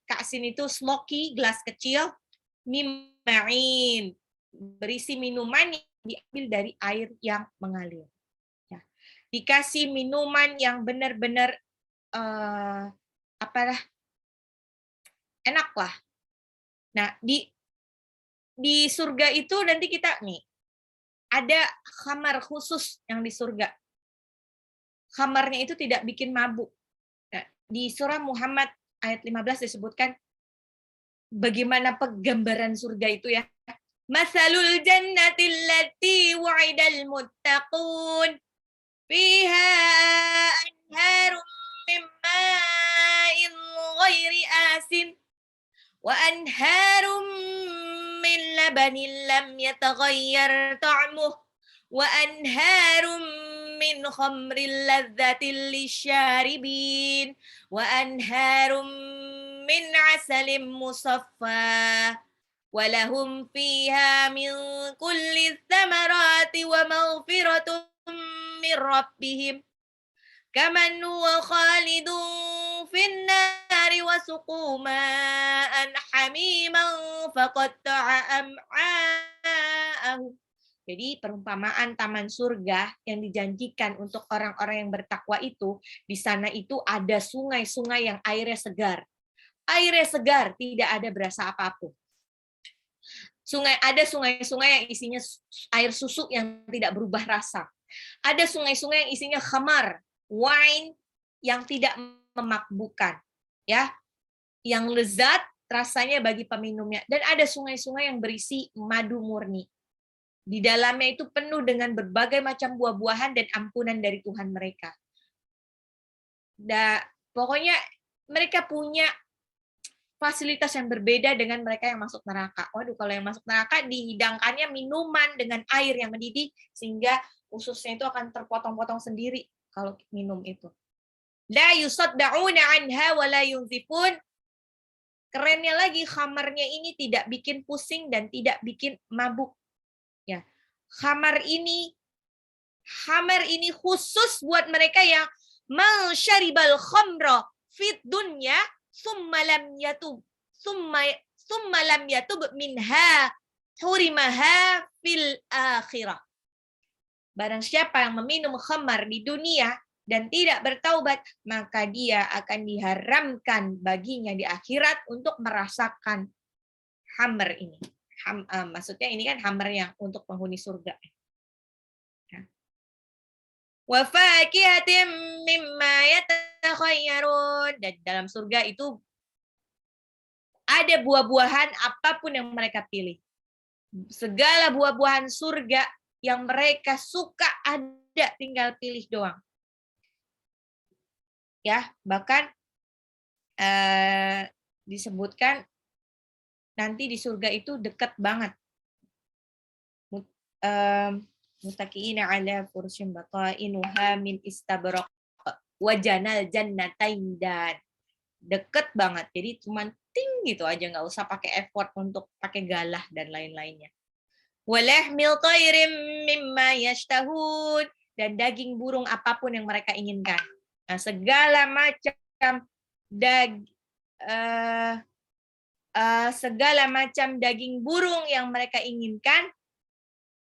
Ka'sin itu smoky, gelas kecil. Min ma'in. Berisi minuman yang diambil dari air yang mengalir. Ya. Dikasih minuman yang benar-benar enak lah. Nah, di surga itu nanti kita nih ada kamar khusus yang di surga. Kamarnya itu tidak bikin mabuk. Nah, di surah Muhammad ayat 15 disebutkan bagaimana penggambaran surga itu ya. Masalul jannati allati wa'idal muttaqun fiha anharum min ma'in ghairi asin wa anharum min labanin lam yataghayyar ta'muh wa anharum min khamrin ladzatin lisyaribin wa anharum min asalin musaffa walahum fiha min kulli thamarati wa maghfiratun min rabbihim kaman huwa khalidun fin nari wa suqu ma'an hamiman faqatta'a am'a'ahum. Jadi perumpamaan taman surga yang dijanjikan untuk orang-orang yang bertakwa itu, di sana itu ada sungai-sungai yang airnya segar. Airnya segar, tidak ada berasa apapun. Ada sungai-sungai yang isinya air susu yang tidak berubah rasa. Ada sungai-sungai yang isinya khamar, wine yang tidak memakbukan, ya, yang lezat rasanya bagi peminumnya. Dan ada sungai-sungai yang berisi madu murni. Di dalamnya itu penuh dengan berbagai macam buah-buahan dan ampunan dari Tuhan mereka. Pokoknya mereka punya fasilitas yang berbeda dengan mereka yang masuk neraka. Waduh, kalau yang masuk neraka dihidangkannya minuman dengan air yang mendidih sehingga ususnya itu akan terpotong-potong sendiri kalau minum itu. La yusaddauna anha wa la yunzifun. Kerennya lagi, khamarnya ini tidak bikin pusing dan tidak bikin mabuk. Ya, khamar ini khusus buat mereka yang man syaribal khamra fit dunya summa lam yatub minha hurimaha fil akhirah. Barang siapa yang meminum khamar di dunia dan tidak bertaubat, maka dia akan diharamkan baginya di akhirat untuk merasakan khamar ini. Maksudnya ini kan hammer yang untuk penghuni surga. Wa fakihatin mimma yatakhayyarun. Dan dalam surga itu ada buah-buahan apapun yang mereka pilih. Segala buah-buahan surga yang mereka suka ada, tinggal pilih doang. Ya, bahkan disebutkan nanti di surga itu dekat banget. Muttaqiina 'ala furusyin batainuha min istabraq wa janal jannatain, dan deket banget. Jadi cuman ting gitu aja, nggak usah pakai effort untuk pakai galah dan lain-lainnya. Walahmil thairim mimma yashtahun, dan daging burung apapun yang mereka inginkan. Nah, segala macam daging burung yang mereka inginkan,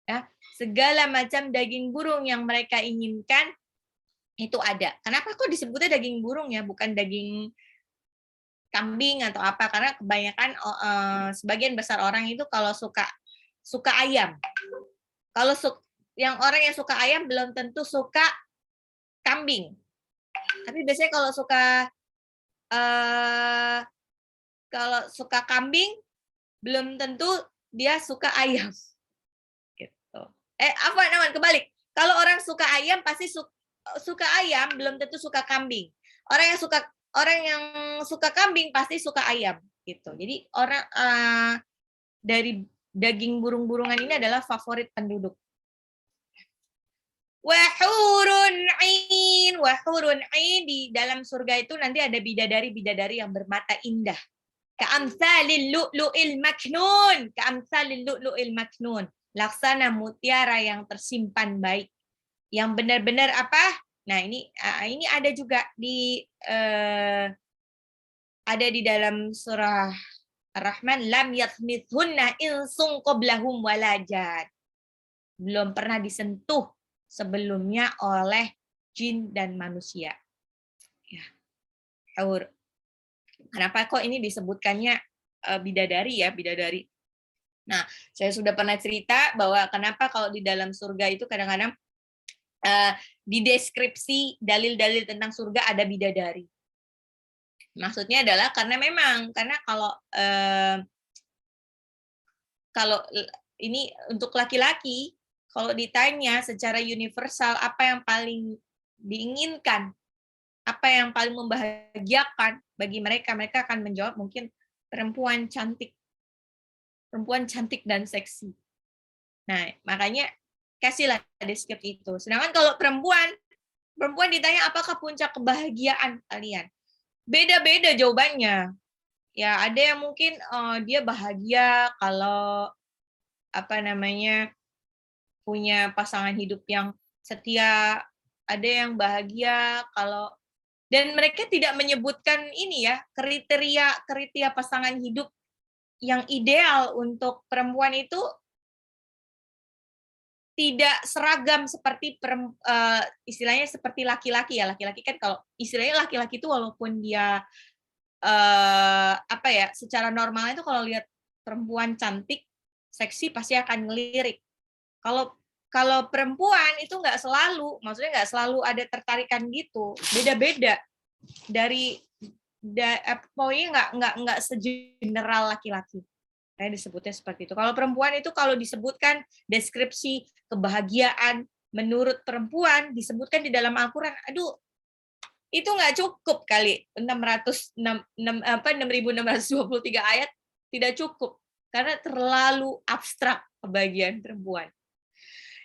ya, segala macam daging burung yang mereka inginkan itu ada. Kenapa kok disebutnya daging burung ya, bukan daging kambing atau apa? Karena kebanyakan sebagian besar orang itu kalau suka ayam. Kalau orang yang suka ayam belum tentu suka kambing. Tapi biasanya kalau suka kambing belum tentu dia suka ayam. Gitu. Apa namanya, kebalik. Kalau orang suka ayam pasti suka ayam, belum tentu suka kambing. Orang yang suka kambing pasti suka ayam gitu. Jadi orang dari daging burung-burungan ini adalah favorit penduduk. Wahurun ain, di dalam surga itu nanti ada bidadari-bidadari yang bermata indah. Ka'amsalil lu'lu'il maknun, laksana mutiara yang tersimpan baik, yang benar-benar apa? Nah, ini ada juga ada di dalam surah Ar-Rahman, lam yathmithunna insun qablahum wala jan. Belum pernah disentuh sebelumnya oleh jin dan manusia. Ya. Kenapa kok ini disebutkannya bidadari ya, bidadari. Nah, saya sudah pernah cerita bahwa kenapa kalau di dalam surga itu kadang-kadang di deskripsi dalil-dalil tentang surga ada bidadari. Maksudnya adalah karena kalau ini untuk laki-laki, kalau ditanya secara universal apa yang paling diinginkan, apa yang paling membahagiakan bagi mereka, mereka akan menjawab mungkin perempuan cantik dan seksi. Nah, makanya kasihlah deskripsi itu. Sedangkan kalau perempuan ditanya apakah puncak kebahagiaan kalian? Beda-beda jawabannya. Ya, ada yang mungkin dia bahagia kalau punya pasangan hidup yang setia, ada yang bahagia kalau, dan mereka tidak menyebutkan ini ya, kriteria pasangan hidup yang ideal untuk perempuan itu tidak seragam seperti istilahnya seperti laki-laki ya. Laki-laki kan kalau istilahnya laki-laki itu walaupun dia secara normal itu kalau lihat perempuan cantik, seksi pasti akan ngelirik. Kalau perempuan itu nggak selalu, maksudnya nggak selalu ada tertarikan gitu, beda-beda pokoknya nggak segeneral laki-laki. Saya disebutnya seperti itu. Kalau perempuan itu kalau disebutkan deskripsi kebahagiaan menurut perempuan disebutkan di dalam Al-Quran, aduh, itu nggak cukup kali 6.623 ayat, tidak cukup karena terlalu abstrak kebahagiaan perempuan.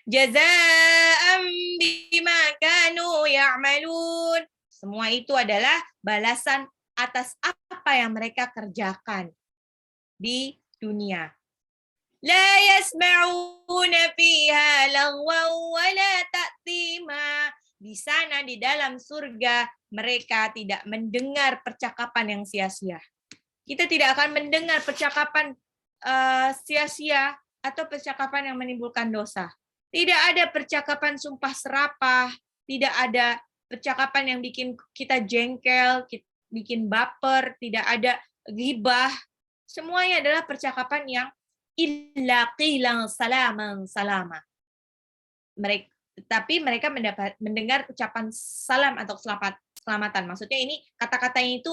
Jazaa'an bima kanu ya'malun. Semua itu adalah balasan atas apa yang mereka kerjakan di dunia. La yasma'una fiha lagwan wala ta'tima. Di sana di dalam surga mereka tidak mendengar percakapan yang sia-sia. Kita tidak akan mendengar percakapan sia-sia atau percakapan yang menimbulkan dosa. Tidak ada percakapan sumpah serapah, tidak ada percakapan yang bikin kita jengkel, bikin baper, tidak ada ghibah. Semuanya adalah percakapan yang illa qilan salaman salama. Tapi mereka mendengar ucapan salam atau selamatan. Maksudnya ini kata-katanya itu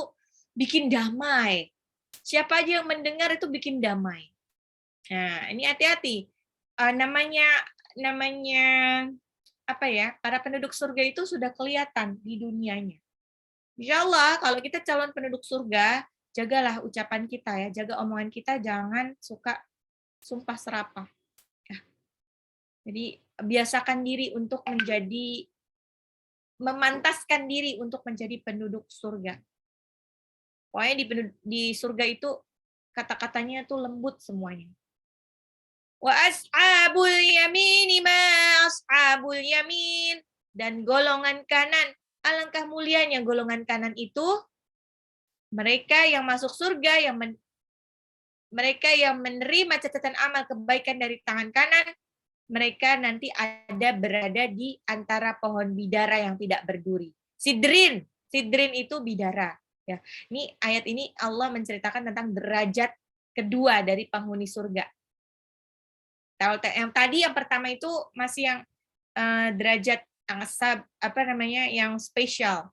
bikin damai. Siapa aja yang mendengar itu bikin damai. Nah, ini hati-hati. Namanya para penduduk surga itu sudah kelihatan di dunianya. Insya Allah kalau kita calon penduduk surga, jagalah ucapan kita ya, jaga omongan kita, jangan suka sumpah serapah. Ya. Jadi biasakan diri untuk memantaskan diri untuk menjadi penduduk surga. Pokoknya di surga itu kata-katanya tuh lembut semuanya. Wa ashabul yamin ma ashabul yamin, dan golongan kanan, alangkah mulianya golongan kanan itu, mereka yang masuk surga, mereka yang menerima catatan amal kebaikan dari tangan kanan, mereka nanti berada di antara pohon bidara yang tidak berduri. Sidrin itu bidara. Ya, ini ayat ini Allah menceritakan tentang derajat kedua dari penghuni surga. Kalau yang pertama itu masih yang derajat yang spesial.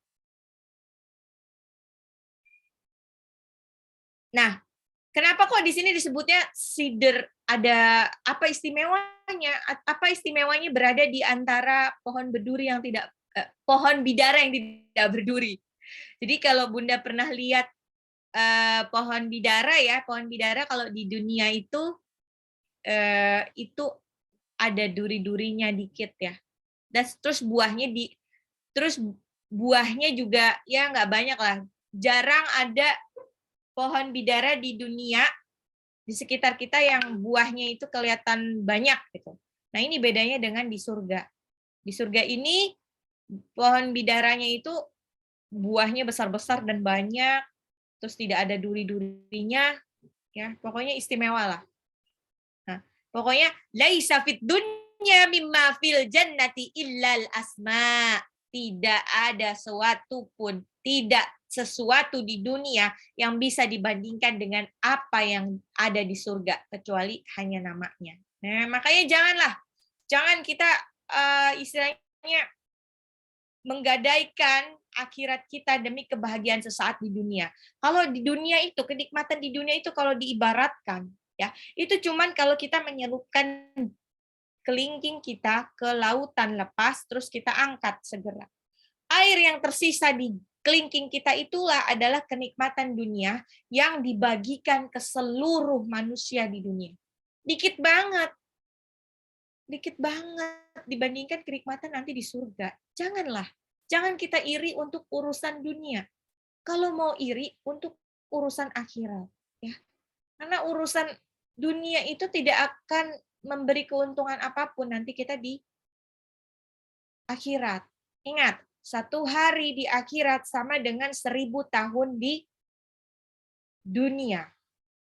Nah, kenapa kok di sini disebutnya sidr? Ada apa istimewanya? Apa istimewanya berada di antara pohon pohon bidara yang tidak berduri? Jadi kalau Bunda pernah lihat pohon bidara kalau di dunia itu ada duri-durinya dikit ya. Dan terus buahnya juga ya nggak banyak lah. Jarang ada pohon bidara di dunia di sekitar kita yang buahnya itu kelihatan banyak gitu. Nah, ini bedanya dengan di surga. Di surga ini pohon bidaranya itu buahnya besar-besar dan banyak, terus tidak ada duri-durinya, ya pokoknya istimewa lah. Nah, pokoknya laisa fid dunya mimma fil jannati illal asma. Tidak ada sesuatu di dunia yang bisa dibandingkan dengan apa yang ada di surga kecuali hanya namanya. Nah, makanya jangan kita istilahnya menggadaikan akhirat kita demi kebahagiaan sesaat di dunia. Kalau di dunia itu, kenikmatan di dunia itu kalau diibaratkan, Ya, itu cuman kalau kita menyelupkan kelingking kita ke lautan lepas, terus kita angkat segera. Air yang tersisa di kelingking kita itulah adalah kenikmatan dunia yang dibagikan ke seluruh manusia di dunia. Dikit banget dibandingkan kenikmatan nanti di surga. Jangan kita iri untuk urusan dunia. Kalau mau iri untuk urusan akhirat, ya. Karena urusan dunia itu tidak akan memberi keuntungan apapun nanti kita di akhirat. Ingat, 1 hari di akhirat sama dengan 1000 tahun di dunia.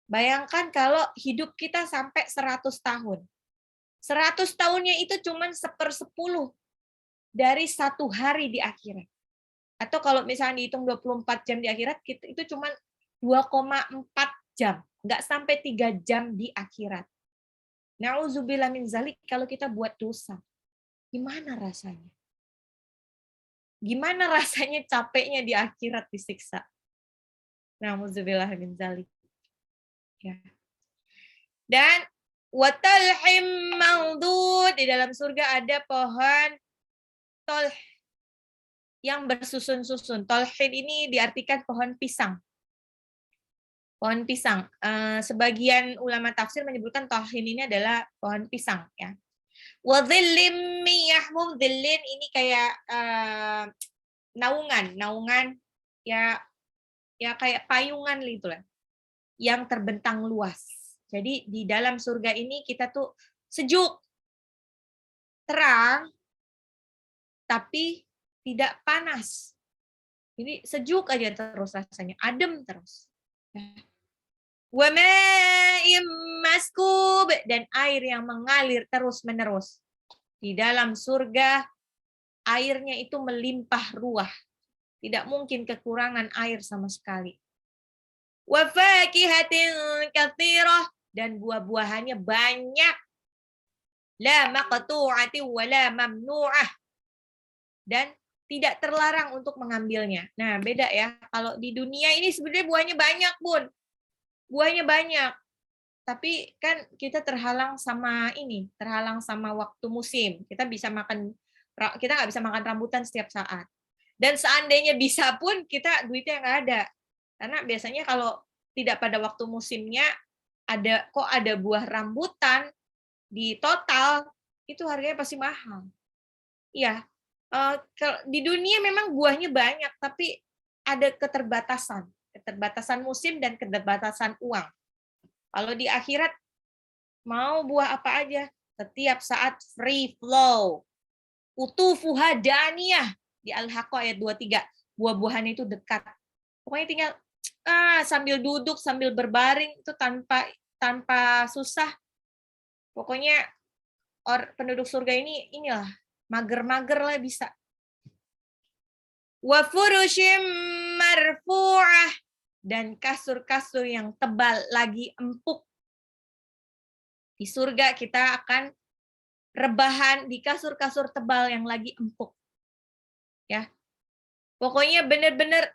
Bayangkan kalau hidup kita sampai 100 tahun. 100 tahunnya itu cuma 1/10 dari 1 hari di akhirat. Atau kalau misalnya dihitung 24 jam di akhirat, itu cuma 2,4 jam. Nggak sampai 3 jam di akhirat. Na'udzubillah min zalik, kalau kita buat dosa. Gimana rasanya? Gimana rasanya capeknya di akhirat disiksa? Na'udzubillah min zalik. Ya. Dan watalhim mangdud, di dalam surga ada pohon tolh yang bersusun-susun. Tolhin ini diartikan pohon pisang. Pohon pisang. Sebagian ulama tafsir menyebutkan tolhin ini adalah pohon pisang. Ya. Wadhillim miyahmum, dhillin ini kayak naungan ya kayak payungan gitu lah, yang terbentang luas. Jadi di dalam surga ini kita tuh sejuk, terang, tapi tidak panas. Jadi sejuk aja terus rasanya, adem terus. Wa ma'im maskub, dan air yang mengalir terus-menerus. Di dalam surga airnya itu melimpah ruah. Tidak mungkin kekurangan air sama sekali. Wa fakihatin katsirah, dan buah-buahannya banyak. La maqtu'ati wa la mamnu'ah, dan tidak terlarang untuk mengambilnya. Nah, beda ya. Kalau di dunia ini sebenarnya buahnya banyak, Bun. Buahnya banyak. Tapi kan kita terhalang sama waktu musim. Kita nggak bisa makan rambutan setiap saat. Dan seandainya bisa pun kita duitnya nggak ada. Karena biasanya kalau tidak pada waktu musimnya ada buah rambutan di total itu harganya pasti mahal. Iya. Di dunia memang buahnya banyak, tapi ada keterbatasan musim dan keterbatasan uang. Kalau di akhirat mau buah apa aja, setiap saat free flow. Utufuha daniyah, di Al-Haqqah ayat 23. Buah-buahan itu dekat. Pokoknya tinggal sambil duduk, sambil berbaring itu tanpa susah. Pokoknya penduduk surga inilah mager-mager lah bisa. Wa furushim marfu'ah, dan kasur-kasur yang tebal lagi empuk. Di surga kita akan rebahan di kasur-kasur tebal yang lagi empuk. Ya. Pokoknya benar-benar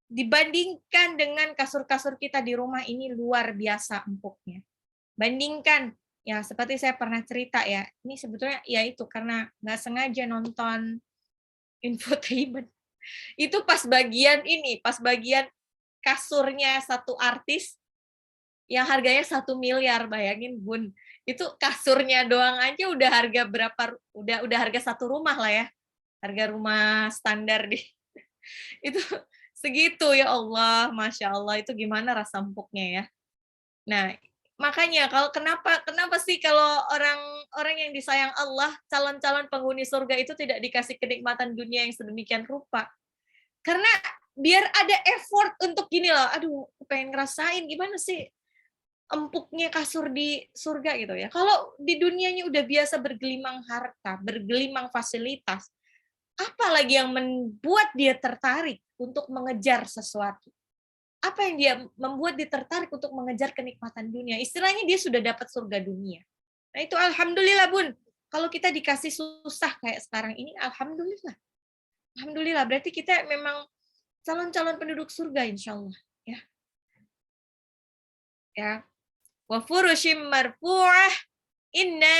dibandingkan dengan kasur-kasur kita di rumah ini luar biasa empuknya. Bandingkan, ya seperti saya pernah cerita ya, ini sebetulnya ya itu karena nggak sengaja nonton infotainment. Itu pas bagian kasurnya satu artis yang harganya 1 miliar, bayangin Bun. Itu kasurnya doang aja udah harga berapa, udah harga satu rumah lah ya. Harga rumah standar itu segitu, ya Allah, Masya Allah, itu gimana rasa empuknya ya. Nah, makanya kenapa sih kalau orang yang disayang Allah, calon-calon penghuni surga itu tidak dikasih kenikmatan dunia yang sedemikian rupa? Karena biar ada effort untuk gini loh, aduh, pengen ngerasain gimana sih empuknya kasur di surga gitu ya. Kalau di dunianya udah biasa bergelimang harta, bergelimang fasilitas, apalagi yang membuat dia tertarik untuk mengejar sesuatu? Apa yang dia membuat dia tertarik untuk mengejar kenikmatan dunia? Istilahnya dia sudah dapat surga dunia. Nah itu alhamdulillah Bun. Kalau kita dikasih susah kayak sekarang ini, alhamdulillah. Alhamdulillah, berarti kita memang calon-calon penduduk surga insya Allah. Ya. Wa furushim marfu'ah. Inna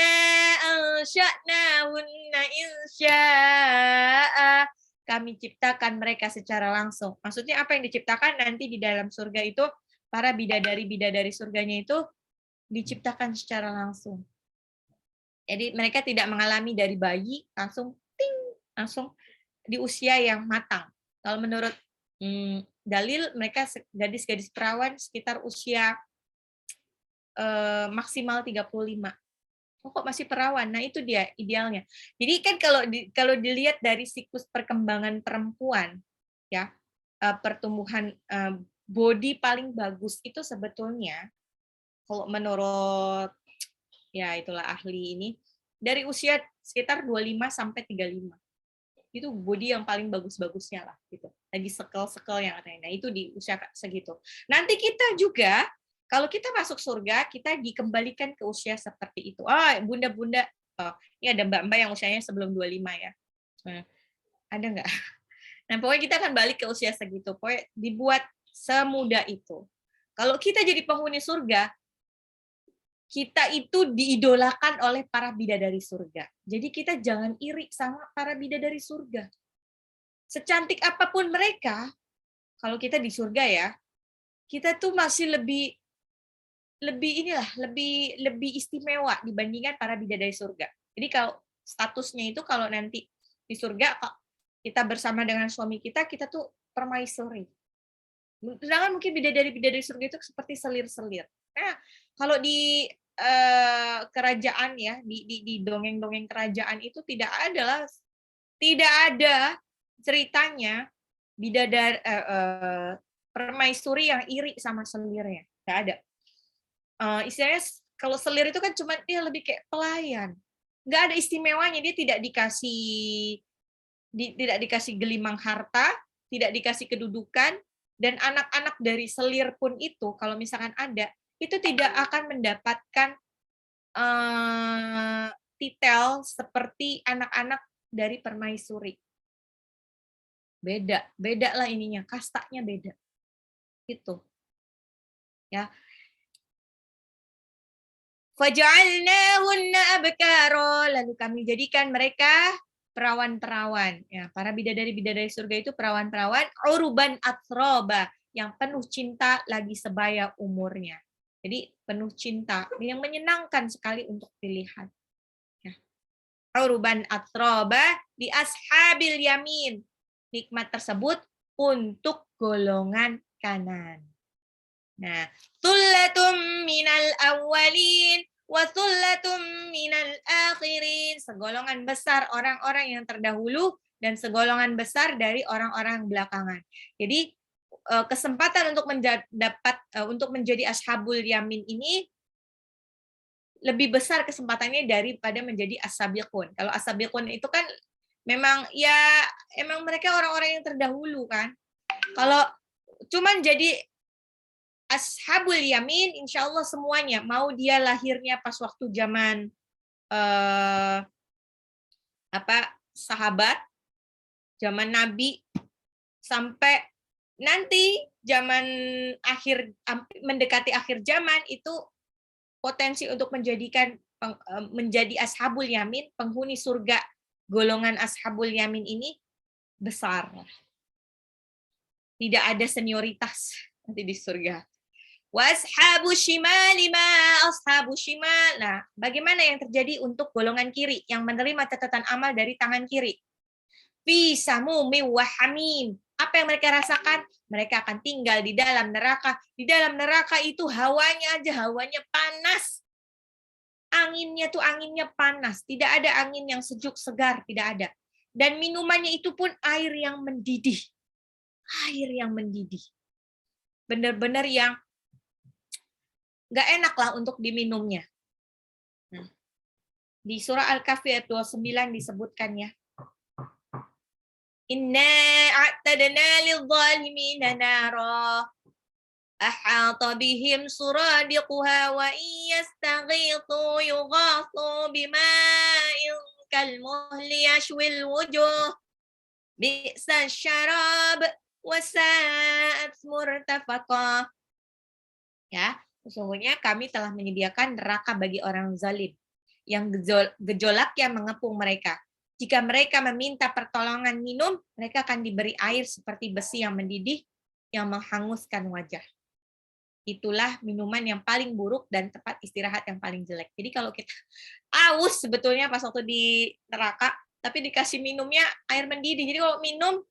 ansha'nahunna insya'a. Kami ciptakan mereka secara langsung. Maksudnya apa yang diciptakan nanti di dalam surga itu, para bidadari-bidadari surganya itu diciptakan secara langsung. Jadi mereka tidak mengalami dari bayi langsung langsung di usia yang matang. Kalau menurut dalil, mereka gadis-gadis perawan sekitar usia maksimal 35. Kok masih perawan? Nah, itu dia idealnya. Jadi kan kalau dilihat dari siklus perkembangan perempuan, ya, pertumbuhan body paling bagus itu sebetulnya kalau menurut ya itulah ahli ini dari usia sekitar 25 sampai 35. Itu body yang paling bagus-bagusnya lah gitu. Lagi sekel-sekel yang katanya. Nah, itu di usia segitu. Nanti kita juga kalau kita masuk surga, kita dikembalikan ke usia seperti itu. Bunda-bunda, ini ada mbak-mbak yang usianya sebelum 25 ya. Ada nggak? Nah, pokoknya kita akan balik ke usia segitu. Pokoknya dibuat semudah itu. Kalau kita jadi penghuni surga, kita itu diidolakan oleh para bidadari surga. Jadi kita jangan iri sama para bidadari surga. Secantik apapun mereka, kalau kita di surga ya, kita tuh masih lebih istimewa dibandingkan para bidadari surga. Jadi kalau statusnya itu kalau nanti di surga kita bersama dengan suami kita tuh permaisuri. Sedangkan mungkin bidadari surga itu seperti selir-selir. Nah, kalau di kerajaan ya, di dongeng-dongeng kerajaan itu tidak ada ceritanya bidadari permaisuri yang iri sama selirnya. Tidak ada. Istilahnya kalau selir itu kan cuma dia lebih kayak pelayan, nggak ada istimewanya, dia tidak dikasih gelimang harta, tidak dikasih kedudukan, dan anak-anak dari selir pun itu kalau misalkan ada itu tidak akan mendapatkan titel seperti anak-anak dari permaisuri. Beda lah ininya, kastanya beda gitu ya. Faja'alnahunna abkara, lalu kami jadikan mereka perawan-perawan. Ya, para bidadari-bidadari surga itu perawan-perawan uruban atroba, yang penuh cinta lagi sebaya umurnya. Jadi penuh cinta, yang menyenangkan sekali untuk dilihat. Ya. Uruban atroba di ashabil yamin. Nikmat tersebut untuk golongan kanan. Nah, thullatum minal awwalin wa thullatum minal akhirin. Segolongan besar orang-orang yang terdahulu dan segolongan besar dari orang-orang belakangan. Jadi kesempatan untuk menjadi ashabul yamin ini lebih besar kesempatannya daripada menjadi as-sabiqun. Kalau as-sabiqun itu kan memang mereka orang-orang yang terdahulu kan. Kalau cuman jadi ashabul yamin, insya Allah semuanya, mau dia lahirnya pas waktu zaman sahabat, zaman Nabi, sampai nanti zaman mendekati akhir zaman, itu potensi untuk menjadi ashabul yamin, penghuni surga golongan ashabul yamin ini besar. Tidak ada senioritas nanti di surga. Washabu shimali ma ashabu shimal. Nah, bagaimana yang terjadi untuk golongan kiri yang menerima catatan amal dari tangan kiri? Fi samumi wa hamim. Apa yang mereka rasakan? Mereka akan tinggal di dalam neraka. Di dalam neraka itu hawanya panas. Anginnya panas. Tidak ada angin yang sejuk segar, tidak ada. Dan minumannya itu pun air yang mendidih. Air yang mendidih. Benar-benar yang nggak enak lah untuk diminumnya. Nah, di surah Al-Kahfi ayat 29 disebutkan ya. Inna a'tadna lidh-dhalimina nara ahata bihim suradiquha wa iyastaghithu yughathu bima'in kalmuhli yashwil wujuh bi'sa syarab wa sa'at murtafaqa. Ya, Sesungguhnya kami telah menyediakan neraka bagi orang zalim, yang gejolaknya mengepung mereka. Jika mereka meminta pertolongan minum, mereka akan diberi air seperti besi yang mendidih, yang menghanguskan wajah. Itulah minuman yang paling buruk dan tempat istirahat yang paling jelek. Jadi kalau kita aus sebetulnya pas waktu di neraka, tapi dikasih minumnya air mendidih. Jadi kalau minum,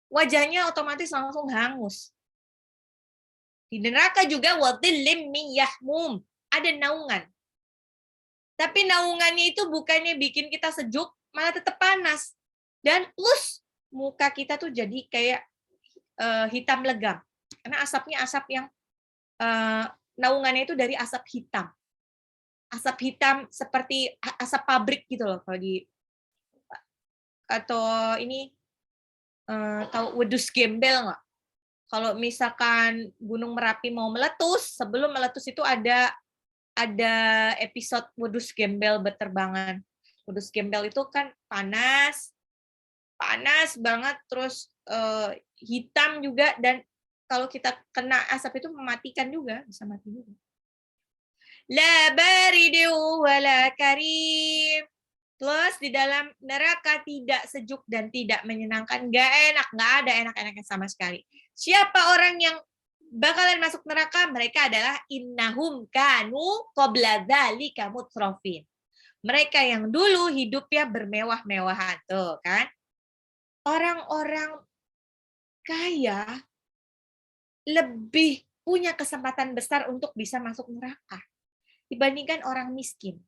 wajahnya otomatis langsung hangus. Di neraka juga wadhillim min yahmum, ada naungan. Tapi naungannya itu bukannya bikin kita sejuk, malah tetap panas. Dan plus muka kita tuh jadi kayak hitam legam. Karena asapnya asap yang naungannya itu dari asap hitam. Asap hitam seperti asap pabrik gitu loh kalau di atau ini tahu wedus gembel nggak? Kalau misalkan Gunung Merapi mau meletus, sebelum meletus itu ada episode wedus gembel berterbangan. Wedus gembel itu kan panas banget, terus hitam juga, dan kalau kita kena asap itu mematikan juga, bisa mati juga. La baridu wala karim. Plus di dalam neraka tidak sejuk dan tidak menyenangkan, nggak enak, nggak ada enak-enaknya sama sekali. Siapa orang yang bakalan masuk neraka? Mereka adalah innahum kanu qabla dzalika mutrafin. Mereka yang dulu hidupnya bermewah-mewahan, tuh kan? Orang-orang kaya lebih punya kesempatan besar untuk bisa masuk neraka dibandingkan orang miskin.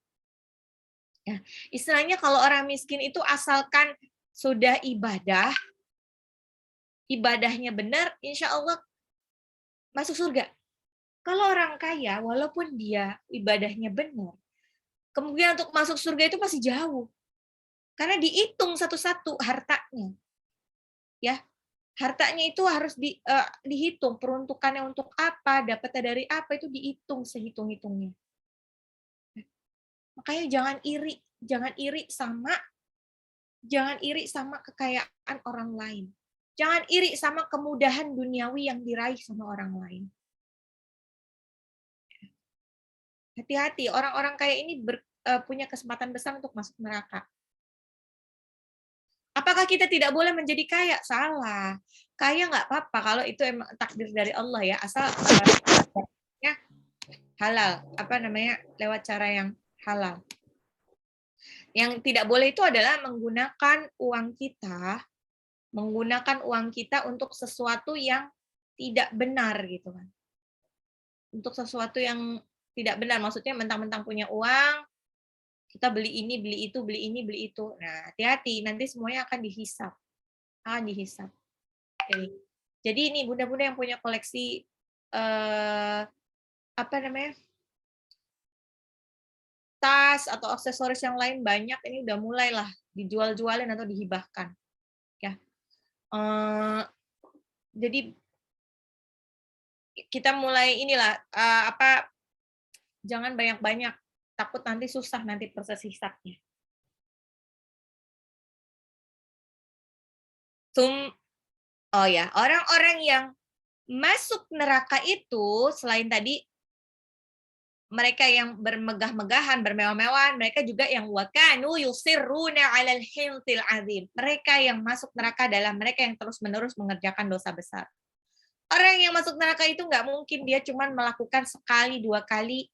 Ya, istilahnya kalau orang miskin itu asalkan sudah ibadahnya benar, insya Allah masuk surga. Kalau orang kaya, walaupun dia ibadahnya benar, kemungkinan untuk masuk surga itu masih jauh. Karena dihitung satu-satu hartanya. Ya, hartanya itu harus dihitung, peruntukannya untuk apa, dapatnya dari apa, itu dihitung sehitung-hitungnya. Makanya jangan iri sama kekayaan orang lain. Jangan iri sama kemudahan duniawi yang diraih sama orang lain. Hati-hati, orang-orang kaya ini punya kesempatan besar untuk masuk neraka. Apakah kita tidak boleh menjadi kaya? Salah. Kaya nggak apa-apa kalau itu emang takdir dari Allah ya, asal halal, lewat cara yang halal. Yang tidak boleh itu adalah menggunakan uang kita untuk sesuatu yang tidak benar gitu kan. Untuk sesuatu yang tidak benar, maksudnya mentang-mentang punya uang, kita beli ini, beli itu, beli ini, beli itu. Nah, hati-hati, nanti semuanya akan dihisap. Oke. Jadi ini bunda-bunda yang punya koleksi tas atau aksesoris yang lain banyak, ini udah mulailah dijual-jualin atau dihibahkan. Ya. Jadi kita mulai inilah jangan banyak-banyak, takut nanti susah nanti proses hisapnya. Orang-orang yang masuk neraka itu selain tadi mereka yang bermegah-megahan, bermewah-mewahan, mereka juga yang wakanu yusirruna 'alal hintil azim. Mereka yang masuk neraka adalah mereka yang terus-menerus mengerjakan dosa besar. Orang yang masuk neraka itu nggak mungkin dia cuma melakukan sekali, 2 kali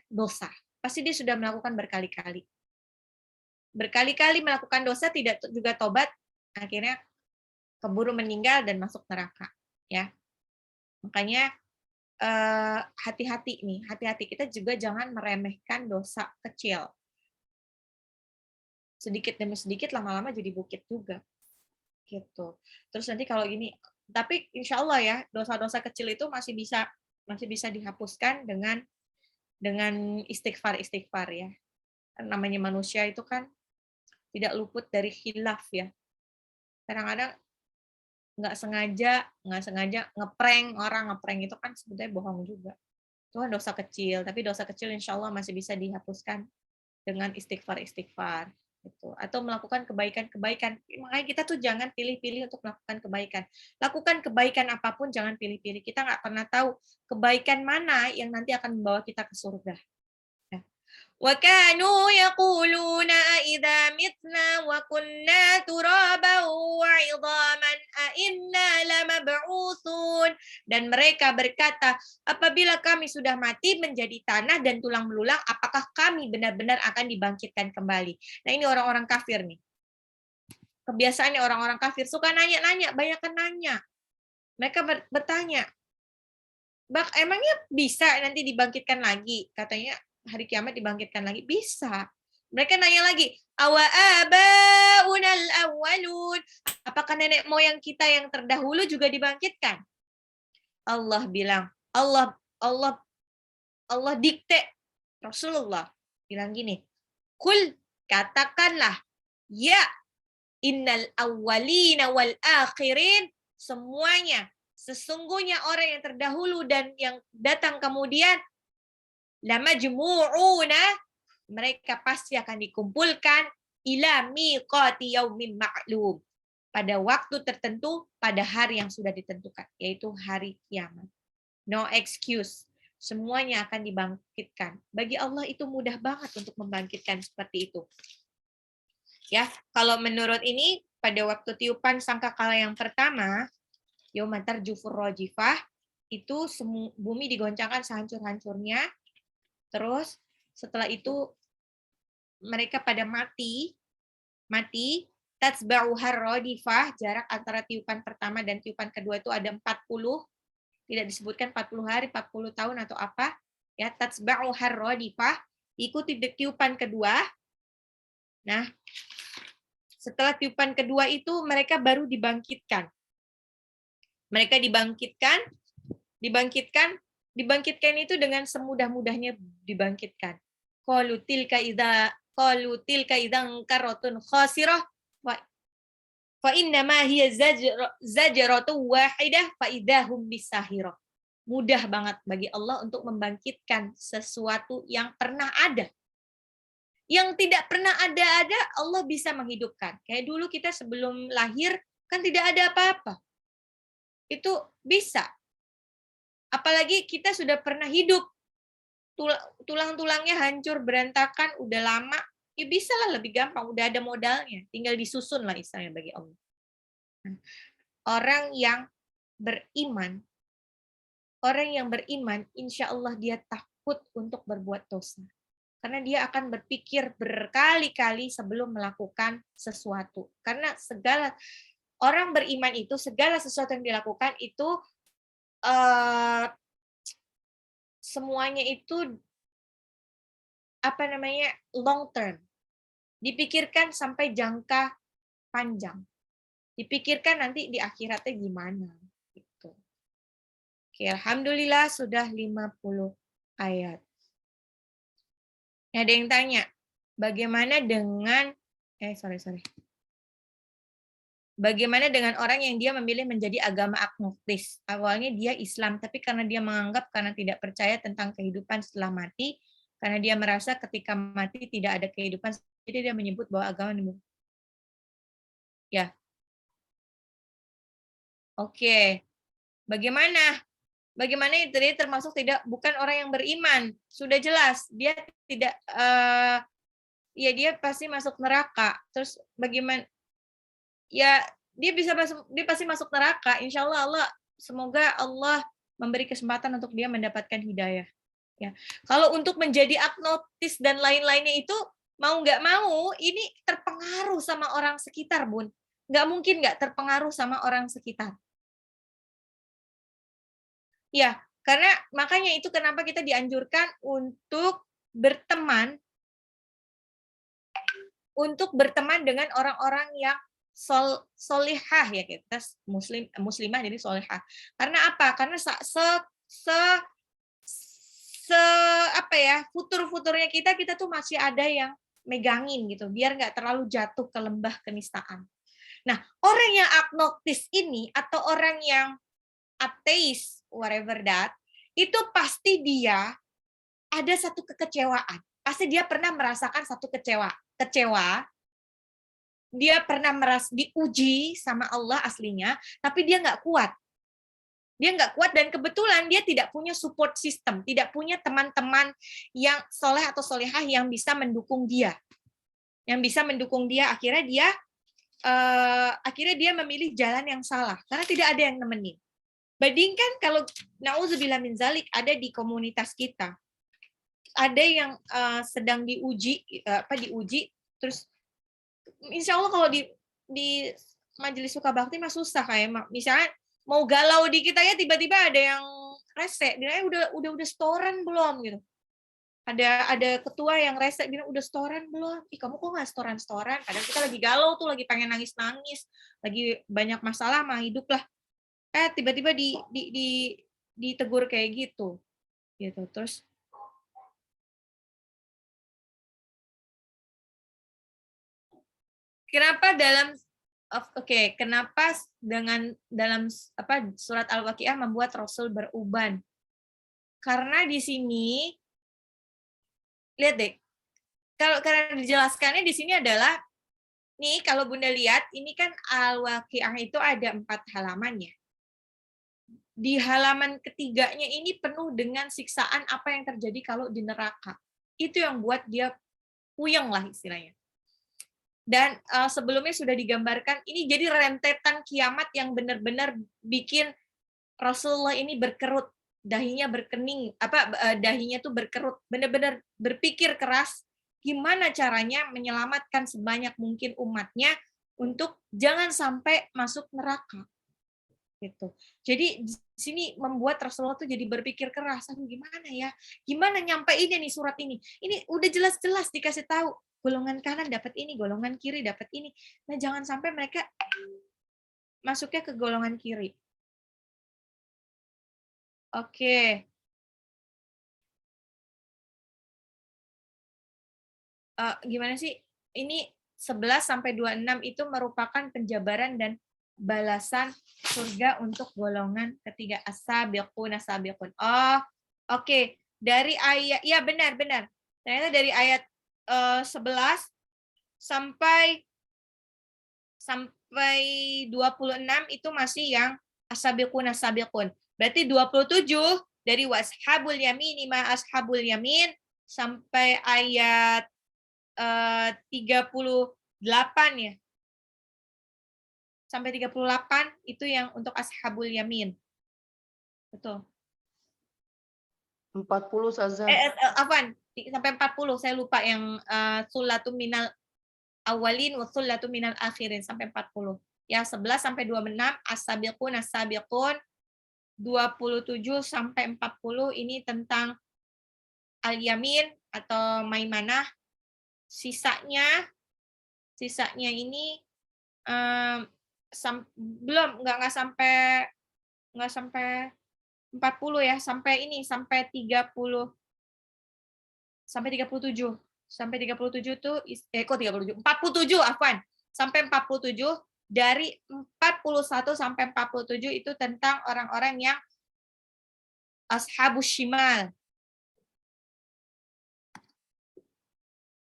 dosa. Pasti dia sudah melakukan berkali-kali. Berkali-kali melakukan dosa, tidak juga tobat, akhirnya keburu meninggal dan masuk neraka. Ya, makanya hati-hati kita juga jangan meremehkan dosa kecil. Sedikit demi sedikit lama-lama jadi bukit juga. Gitu. Terus nanti kalau gini, tapi insya Allah ya dosa-dosa kecil itu masih bisa dihapuskan dengan istighfar ya. Namanya manusia itu kan tidak luput dari khilaf ya. Kadang-kadang nggak sengaja ngeprank itu kan sebetulnya bohong juga. Itu kan dosa kecil, tapi dosa kecil insya Allah masih bisa dihapuskan dengan istighfar. gitu, atau melakukan kebaikan-kebaikan. Makanya kita tuh jangan pilih-pilih untuk melakukan kebaikan. Lakukan kebaikan apapun, jangan pilih-pilih. Kita nggak pernah tahu kebaikan mana yang nanti akan membawa kita ke surga. Ya. وَكَانُوا يَقُولُونَ أَإِذَا مِتْنَا وَكُنَّا تُرَابًا وَعِظَامًا أَإِنَّا لَمَبْعُوثُونَ. Dan mereka berkata, apabila kami sudah mati menjadi tanah dan tulang belulang, apakah kami benar-benar akan dibangkitkan kembali? Nah, ini orang-orang kafir nih. Kebiasaannya orang-orang kafir suka nanya-nanya, banyak nanya. Mereka bertanya, emangnya bisa nanti dibangkitkan lagi? Katanya hari kiamat dibangkitkan lagi. Bisa. Mereka nanya lagi, awa abaunal awwalun. Apakah nenek moyang kita yang terdahulu juga dibangkitkan? Allah bilang, Allah dikte. Rasulullah bilang gini, kul, katakanlah, ya, innal awwalina wal akhirin, semuanya, sesungguhnya orang yang terdahulu dan yang datang kemudian, lamajmu'una, mereka pasti akan dikumpulkan ila miqati yaumin ma'lum, pada waktu tertentu, pada hari yang sudah ditentukan, yaitu hari kiamat. No excuse. Semuanya akan dibangkitkan. Bagi Allah itu mudah banget untuk membangkitkan seperti itu. Ya, kalau menurut ini pada waktu tiupan sangkakala yang pertama, yauma tarjufur rajifah, itu bumi digoncangkan sehancur-hancurnya. Terus setelah itu mereka pada mati, tatsba'uhar radifah, jarak antara tiupan pertama dan tiupan kedua itu ada 40, tidak disebutkan 40 hari, 40 tahun atau apa, ya, tatsba'uhar radifah, ikuti tiupan kedua. Nah, setelah tiupan kedua itu mereka baru dibangkitkan. Mereka dibangkitkan itu dengan semudah-mudahnya dibangkitkan. Qalu tilka idzan karratun khasirah fa inna ma hiya zajratu wahidah fa idahum bisahirah. Mudah banget bagi Allah untuk membangkitkan sesuatu yang pernah ada. Yang tidak pernah ada, Allah bisa menghidupkan. Kayak dulu kita sebelum lahir, kan tidak ada apa-apa. Itu bisa. Apalagi kita sudah pernah hidup. Tulang-tulangnya hancur, berantakan, udah lama. Ya bisa lah, lebih gampang. Udah ada modalnya. Tinggal disusun lah istilahnya bagi Allah. Orang yang beriman, insya Allah dia takut untuk berbuat dosa. Karena dia akan berpikir berkali-kali sebelum melakukan sesuatu. Karena orang beriman itu, segala sesuatu yang dilakukan itu semuanya itu long term. Dipikirkan sampai jangka panjang. Dipikirkan nanti di akhiratnya gimana. Gitu. Oke, alhamdulillah sudah 50 ayat. Ada yang tanya, bagaimana dengan bagaimana dengan orang yang dia memilih menjadi agama agnostis? Awalnya dia Islam, tapi karena dia menganggap karena tidak percaya tentang kehidupan setelah mati, karena dia merasa ketika mati tidak ada kehidupan, jadi dia menyebut bahwa agama ini. Ya. Oke. Bagaimana itu dia termasuk bukan orang yang beriman. Sudah jelas dia tidak ya dia pasti masuk neraka. Terus bagaimana? Ya dia pasti masuk neraka. Insya Allah semoga Allah memberi kesempatan untuk dia mendapatkan hidayah. Ya. Kalau untuk menjadi agnostis dan lain-lainnya itu mau nggak mau ini terpengaruh sama orang sekitar, Bun. Nggak mungkin nggak terpengaruh sama orang sekitar. Ya, karena makanya itu kenapa kita dianjurkan untuk berteman dengan orang-orang yang solihah, ya, kita muslimah jadi solihah. Karena apa? Karena futur-futurnya kita tuh masih ada yang megangin gitu, biar nggak terlalu jatuh ke lembah kenistaan. Nah, orang yang agnostis ini atau orang yang ateis, whatever that, itu pasti dia ada satu kekecewaan. Pasti dia pernah merasakan satu kecewa dia pernah merasa diuji sama Allah aslinya, tapi dia nggak kuat. Dia nggak kuat dan kebetulan dia tidak punya support system, tidak punya teman-teman yang soleh atau solehah yang bisa mendukung dia. Yang bisa mendukung dia, akhirnya dia memilih jalan yang salah karena tidak ada yang nemenin. Bandingkan kalau nauzubillah min zalik ada di komunitas kita. Ada yang sedang diuji terus insya Allah kalau di majelis suka bakti mah susah kayak misalnya mau galau dikit aja tiba-tiba ada yang rese, dia udah setoran belum gitu. Ada ketua yang rese bilang udah setoran belum? Ih kamu kok nggak setoran? Kadang kita lagi galau tuh, lagi pengen nangis, lagi banyak masalah mah hidup lah. Tiba-tiba ditegur kayak gitu. Terus kenapa kenapa dalam surat Al-Waqiah membuat Rasul beruban? Karena di sini lihat deh, karena dijelaskannya di sini adalah nih kalau Bunda lihat ini kan Al-Waqiah itu ada 4 halaman ya. Di halaman ketiganya ini penuh dengan siksaan apa yang terjadi kalau di neraka. Itu yang buat dia puyeng lah istilahnya. Dan sebelumnya sudah digambarkan ini jadi rentetan kiamat yang benar-benar bikin Rasulullah ini berkerut, dahinya berkening, dahinya tuh berkerut, benar-benar berpikir keras gimana caranya menyelamatkan sebanyak mungkin umatnya untuk jangan sampai masuk neraka. Gitu. Jadi di sini membuat Rasulullah tuh jadi berpikir keras, gimana nyampeinnya nih surat ini. Ini udah jelas-jelas dikasih tahu golongan kanan dapat ini, golongan kiri dapat ini. Nah, jangan sampai mereka masuknya ke golongan kiri. Oke. Gimana sih? Ini 11 sampai 26 itu merupakan penjabaran dan balasan surga untuk golongan ketiga as-sabiqun. Oh, oke. Dari ayat ya benar. Ternyata dari ayat 11 sampai 26 itu masih yang as-sabiqun. Berarti 27 dari washabul yamin ma ashabul yamin sampai ayat 38 ya. Sampai 38 itu yang untuk ashabul yamin. Betul. 40 Saza. Afwan, sampai 40 saya lupa yang sullatun minal awalin wa sullatun minal akhirin sampai 40. Ya 11 sampai 26 as-sabiqun 27 sampai 40 ini tentang al-yamin atau maimanah. Sisanya ini nggak sampai 40 ya, sampai 37 tuh 47 afwan, sampai 47. Dari 41 sampai 47 itu tentang orang-orang yang ashabus shimal.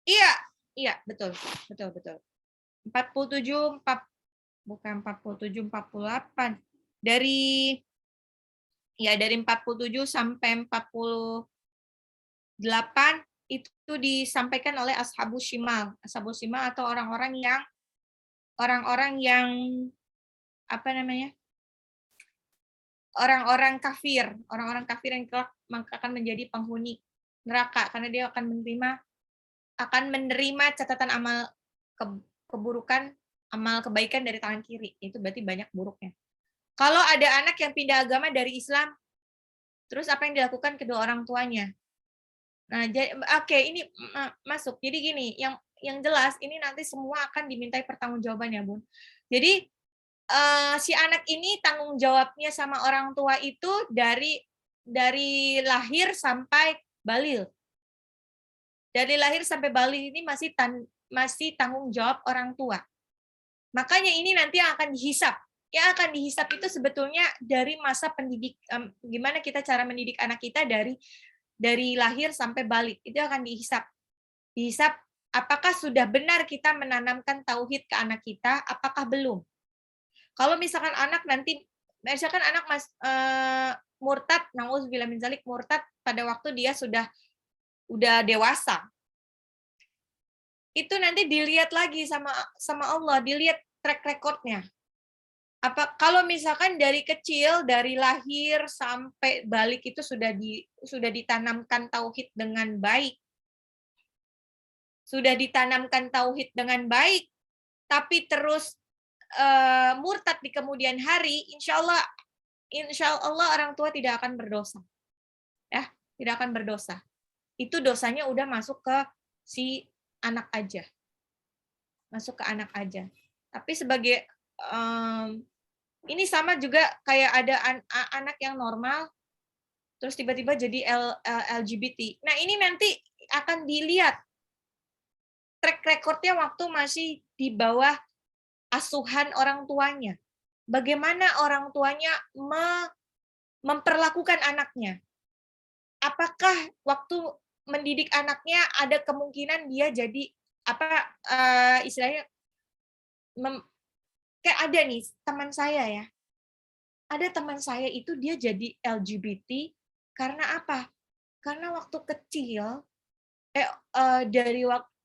Iya, betul. 47 48. Dari 47 sampai 48 itu disampaikan oleh ashabus shimal. Ashabus shimal atau orang-orang yang orang-orang kafir yang kelak akan menjadi penghuni neraka karena dia akan menerima catatan amal keburukan, amal kebaikan dari tangan kiri. Itu berarti banyak buruknya. Kalau ada anak yang pindah agama dari Islam, terus apa yang dilakukan kedua orang tuanya? Nah, ini masuk. Jadi gini, yang jelas ini nanti semua akan dimintai pertanggungjawaban ya, Bun. Jadi si anak ini tanggung jawabnya sama orang tua itu dari lahir sampai balil. Dari lahir sampai balil ini masih tanggung jawab orang tua. Makanya ini nanti yang akan dihisap. Yang akan dihisap itu sebetulnya dari masa pendidik, gimana kita cara mendidik anak kita dari lahir sampai balik. Itu akan dihisap apakah sudah benar kita menanamkan tauhid ke anak kita, apakah belum? Kalau misalkan anak nanti, misalkan anak murtad, nauzubillah min dzalik, murtad pada waktu dia udah dewasa, itu nanti dilihat lagi sama Allah, dilihat track recordnya. Apa kalau misalkan dari kecil, dari lahir sampai balik itu sudah ditanamkan tauhid dengan baik, tapi terus murtad di kemudian hari, insya Allah orang tua tidak akan berdosa, ya, tidak akan berdosa. Itu dosanya udah masuk ke si anak aja, Tapi sebagai ini sama juga kayak ada anak yang normal, terus tiba-tiba jadi LGBT. Nah ini nanti akan dilihat track recordnya waktu masih di bawah asuhan orang tuanya. Bagaimana orang tuanya memperlakukan anaknya. Apakah waktu mendidik anaknya ada kemungkinan dia jadi istilahnya kayak ada nih teman saya ya. Ada teman saya itu dia jadi LGBT karena apa? Karena waktu kecil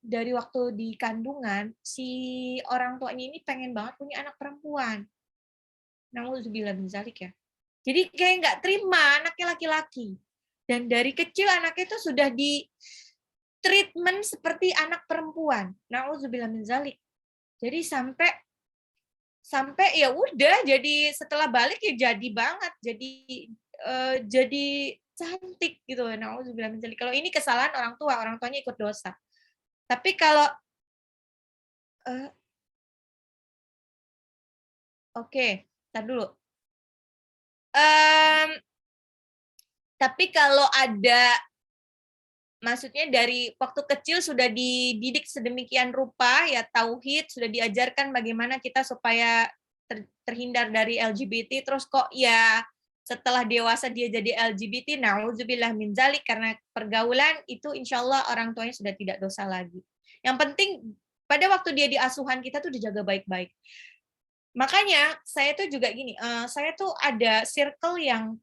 dari waktu di kandungan si orang tuanya ini pengen banget punya anak perempuan. Nauzubillah min dzalik ya. Jadi kayak nggak terima anaknya laki-laki. Dan dari kecil anaknya itu sudah di treatment seperti anak perempuan. Nauzubillah min dzalik. Jadi sampai ya udah, jadi setelah balik ya jadi banget, jadi cantik gitu. Nauzubillah min dzalik. Kalau ini kesalahan orang tuanya ikut dosa. Tapi kalau oke, tar dulu. Tapi kalau ada, maksudnya dari waktu kecil sudah dididik sedemikian rupa, ya tauhid, sudah diajarkan bagaimana kita supaya terhindar dari LGBT, terus kok ya setelah dewasa dia jadi LGBT, na'udzubillah min dzalik, karena pergaulan, itu insya Allah orang tuanya sudah tidak dosa lagi. Yang penting, pada waktu dia di asuhan kita tuh dijaga baik-baik. Makanya saya tuh juga gini, saya tuh ada circle yang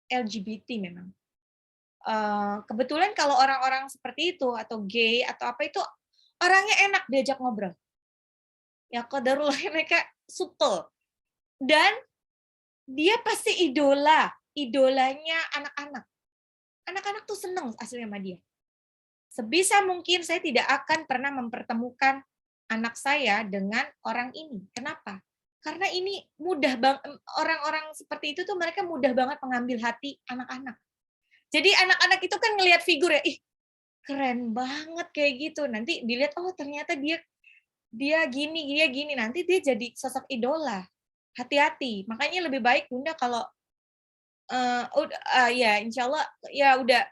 LGBT memang. Kebetulan kalau orang-orang seperti itu atau gay atau apa itu orangnya enak diajak ngobrol. Ya qadarullah mereka supel. Dan dia pasti idolanya anak-anak. Anak-anak tuh seneng aslinya sama dia. Sebisa mungkin saya tidak akan pernah mempertemukan anak saya dengan orang ini. Kenapa? Karena ini mudah banget, orang-orang seperti itu tuh mereka mudah banget mengambil hati anak-anak. Jadi anak-anak itu kan ngelihat figur ya, ih keren banget kayak gitu. Nanti dilihat, oh ternyata dia gini, nanti dia jadi sosok idola. Hati-hati. Makanya lebih baik Bunda kalau ya insya Allah ya udah.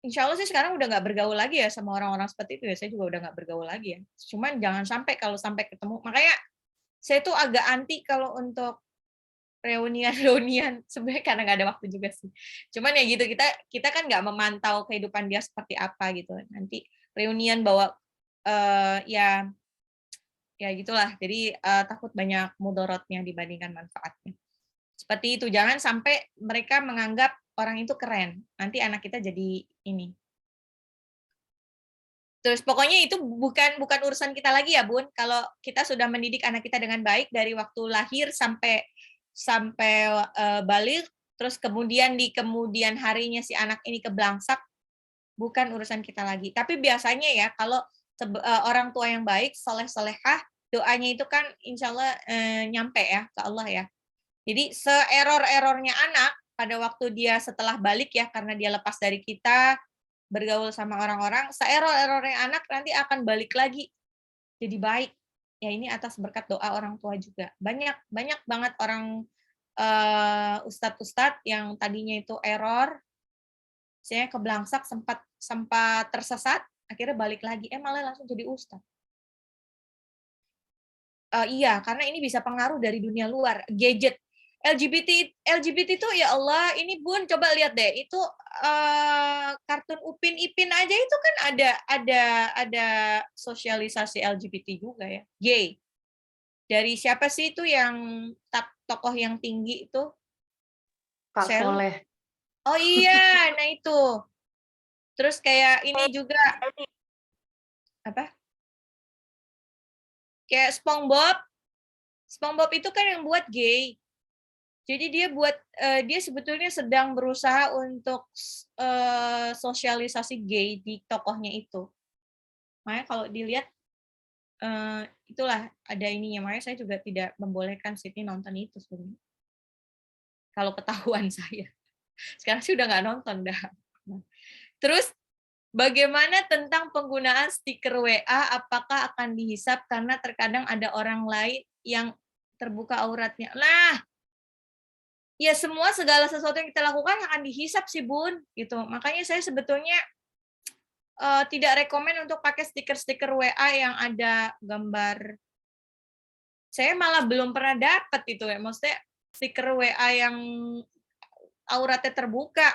Insya Allah sih sekarang udah nggak bergaul lagi ya sama orang-orang seperti itu ya. Saya juga udah nggak bergaul lagi ya. Cuman jangan sampai kalau sampai ketemu. Makanya saya tuh agak anti kalau untuk reunian sebenarnya karena nggak ada waktu juga sih. Cuman ya gitu, kita kan nggak memantau kehidupan dia seperti apa gitu. Nanti reunian bawa ya gitulah. Jadi takut banyak mudorotnya dibandingkan manfaatnya. Seperti itu. Jangan sampai mereka menganggap orang itu keren. Nanti anak kita jadi ini. Terus pokoknya itu bukan urusan kita lagi ya, Bun. Kalau kita sudah mendidik anak kita dengan baik dari waktu lahir sampai balik, terus kemudian di kemudian harinya si anak ini keblangsak, bukan urusan kita lagi. Tapi biasanya ya kalau orang tua yang baik, soleh-solehah, doanya itu kan insya Allah nyampe ya ke Allah ya. Jadi se-error-errornya anak pada waktu dia setelah balik ya, karena dia lepas dari kita, bergaul sama orang-orang, se-error-errornya anak nanti akan balik lagi jadi baik. Ya ini atas berkat doa orang tua juga. Banyak banget orang ustadz-ustadz yang tadinya itu error, saya keblangsak, sempat tersesat, akhirnya balik lagi, malah langsung jadi ustadz. Iya, karena ini bisa pengaruh dari dunia luar, gadget. LGBT itu ya Allah, ini Bun coba lihat deh, itu kartun Upin Ipin aja itu kan ada sosialisasi LGBT juga ya. Gay. Dari siapa sih itu yang tokoh yang tinggi itu? Kak Sel. Soleh. Oh iya, nah itu. Terus kayak ini juga apa? Kayak SpongeBob. SpongeBob itu kan yang buat gay. Jadi dia sebetulnya sedang berusaha untuk sosialisasi gay di tokohnya itu. Makanya kalau dilihat itulah ada ininya. Makanya saya juga tidak membolehkan Sydney nonton itu sebenarnya. Kalau ketahuan saya. Sekarang sih udah nggak nonton dah. Terus bagaimana tentang penggunaan stiker WA? Apakah akan dihisap karena terkadang ada orang lain yang terbuka auratnya? Nah, ya segala sesuatu yang kita lakukan akan dihisap sih Bun, gitu. Makanya saya sebetulnya tidak rekomen untuk pakai stiker-stiker WA yang ada gambar. Saya malah belum pernah dapat itu ya, maksudnya stiker WA yang auratnya terbuka.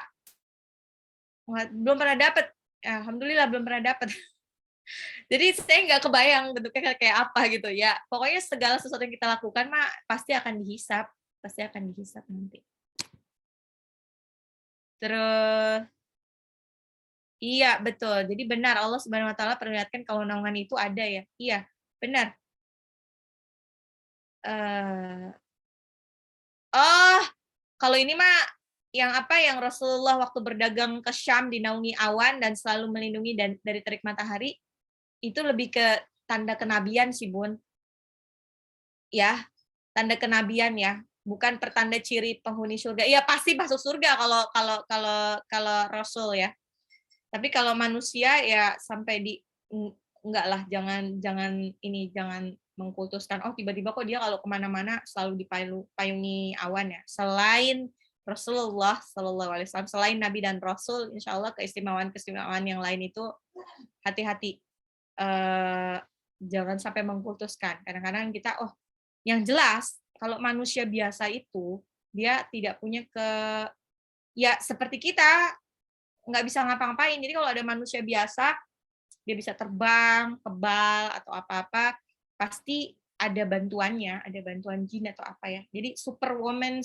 Belum pernah dapat. Alhamdulillah belum pernah dapat. Jadi saya nggak kebayang bentuknya kayak apa gitu ya. Pokoknya segala sesuatu yang kita lakukan mah pasti akan dihisap, nanti. Terus iya betul. Jadi benar Allah Subhanahu Wa Taala perlihatkan kalau naungan itu ada ya. Iya benar. Oh kalau ini mah yang Rasulullah waktu berdagang ke Syam dinaungi awan dan selalu melindungi dari terik matahari itu lebih ke tanda kenabian sih Bun. Ya, tanda kenabian ya, bukan pertanda ciri penghuni surga. Iya pasti masuk surga kalau Rasul ya. Tapi kalau manusia ya sampai enggak lah, jangan mengkultuskan. Oh tiba-tiba kok dia kalau kemana-mana selalu dipayungi awan ya. Selain Rasulullah Shallallahu Alaihi Wasallam, selain Nabi dan Rasul, insya Allah keistimewaan yang lain itu hati-hati. Jangan sampai mengkultuskan. Kadang-kadang kita yang jelas kalau manusia biasa itu dia tidak punya ya seperti kita nggak bisa ngapa-ngapain. Jadi kalau ada manusia biasa dia bisa terbang, kebal atau apa-apa, pasti ada bantuannya, ada bantuan jin atau apa ya. Jadi superwoman,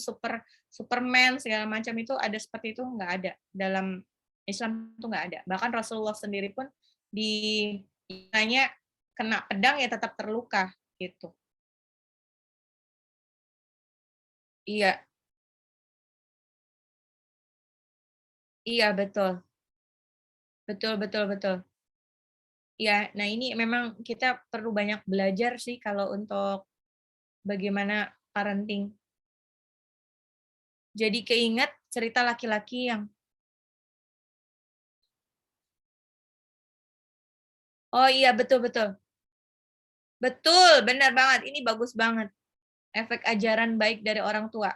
superman segala macam itu ada seperti itu nggak ada dalam Islam itu nggak ada. Bahkan Rasulullah sendiri pun kena pedang ya tetap terluka gitu. Iya, iya betul. Betul, betul, betul. Ya, nah ini memang kita perlu banyak belajar sih kalau untuk bagaimana parenting. Jadi keinget cerita laki-laki yang, oh iya betul, betul. Betul, benar banget. Ini bagus banget. Efek ajaran baik dari orang tua.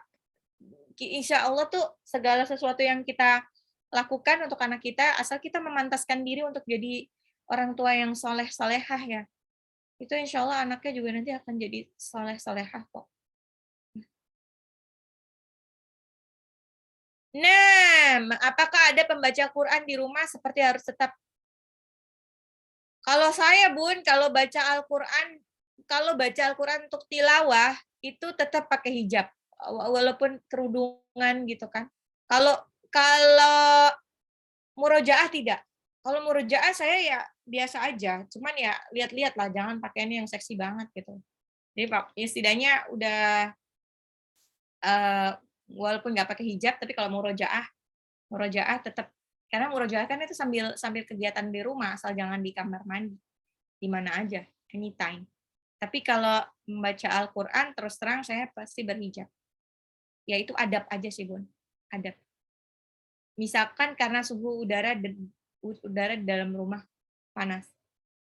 Insya Allah tuh segala sesuatu yang kita lakukan untuk anak kita, asal kita memantaskan diri untuk jadi orang tua yang soleh-solehah ya. Itu insya Allah anaknya juga nanti akan jadi soleh-solehah kok. Nah, apakah ada pembaca Quran di rumah seperti harus tetap? Kalau saya, Bun, kalau baca Al-Quran untuk tilawah, itu tetap pakai hijab. Walaupun kerudungan gitu kan. Kalau kalau murojaah tidak. Kalau murojaah saya ya biasa aja. Cuman ya lihat-lihat lah, jangan pakaiannya yang seksi banget gitu. Jadi ya setidaknya udah walaupun nggak pakai hijab, tapi kalau murojaah tetap, karena murojaah kan itu sambil kegiatan di rumah, asal jangan di kamar mandi, di mana aja, anytime. Tapi kalau membaca Al-Quran, terus terang saya pasti berhijab. Ya itu adab aja sih Bun, adab. Misalkan karena suhu udara di dalam rumah panas,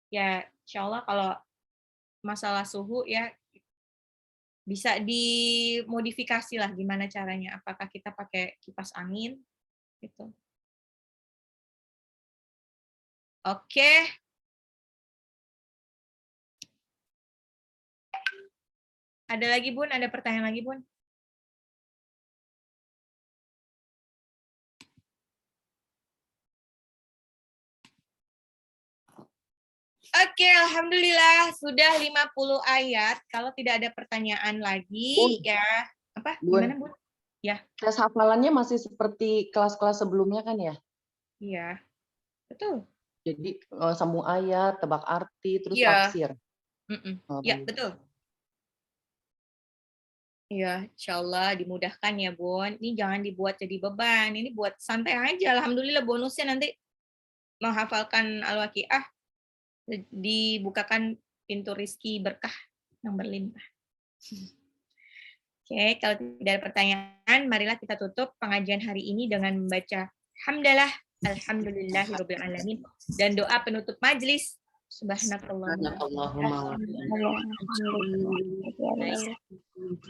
ya insya Allah kalau masalah suhu ya bisa dimodifikasi lah gimana caranya. Apakah kita pakai kipas angin gitu. Oke. Ada lagi Bun? Ada pertanyaan lagi Bun? Oke, alhamdulillah sudah 50 ayat. Kalau tidak ada pertanyaan lagi, ya apa? Gimana, Bu? Ya. Tes hafalannya masih seperti kelas-kelas sebelumnya kan ya? Iya, betul. Jadi sambung ayat, tebak arti, terus Iya. tafsir. Ya, betul. Ya, insya Allah dimudahkan ya, Bun. Ini jangan dibuat jadi beban. Ini buat santai aja. Alhamdulillah bonusnya nanti menghafalkan Al-Waqiah, dibukakan pintu rizki berkah yang berlimpah. Oke, kalau tidak ada pertanyaan, marilah kita tutup pengajian hari ini dengan membaca hamdalah, alhamdulillahirabbil alamin, dan doa penutup majelis. Subhanakallahumma.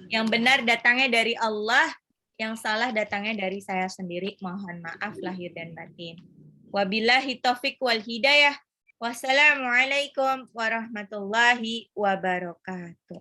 Yang benar datangnya dari Allah, yang salah datangnya dari saya sendiri. Mohon maaf lahir dan batin. Wabillahi taufiq wal hidayah. Wassalamualaikum warahmatullahi wabarakatuh.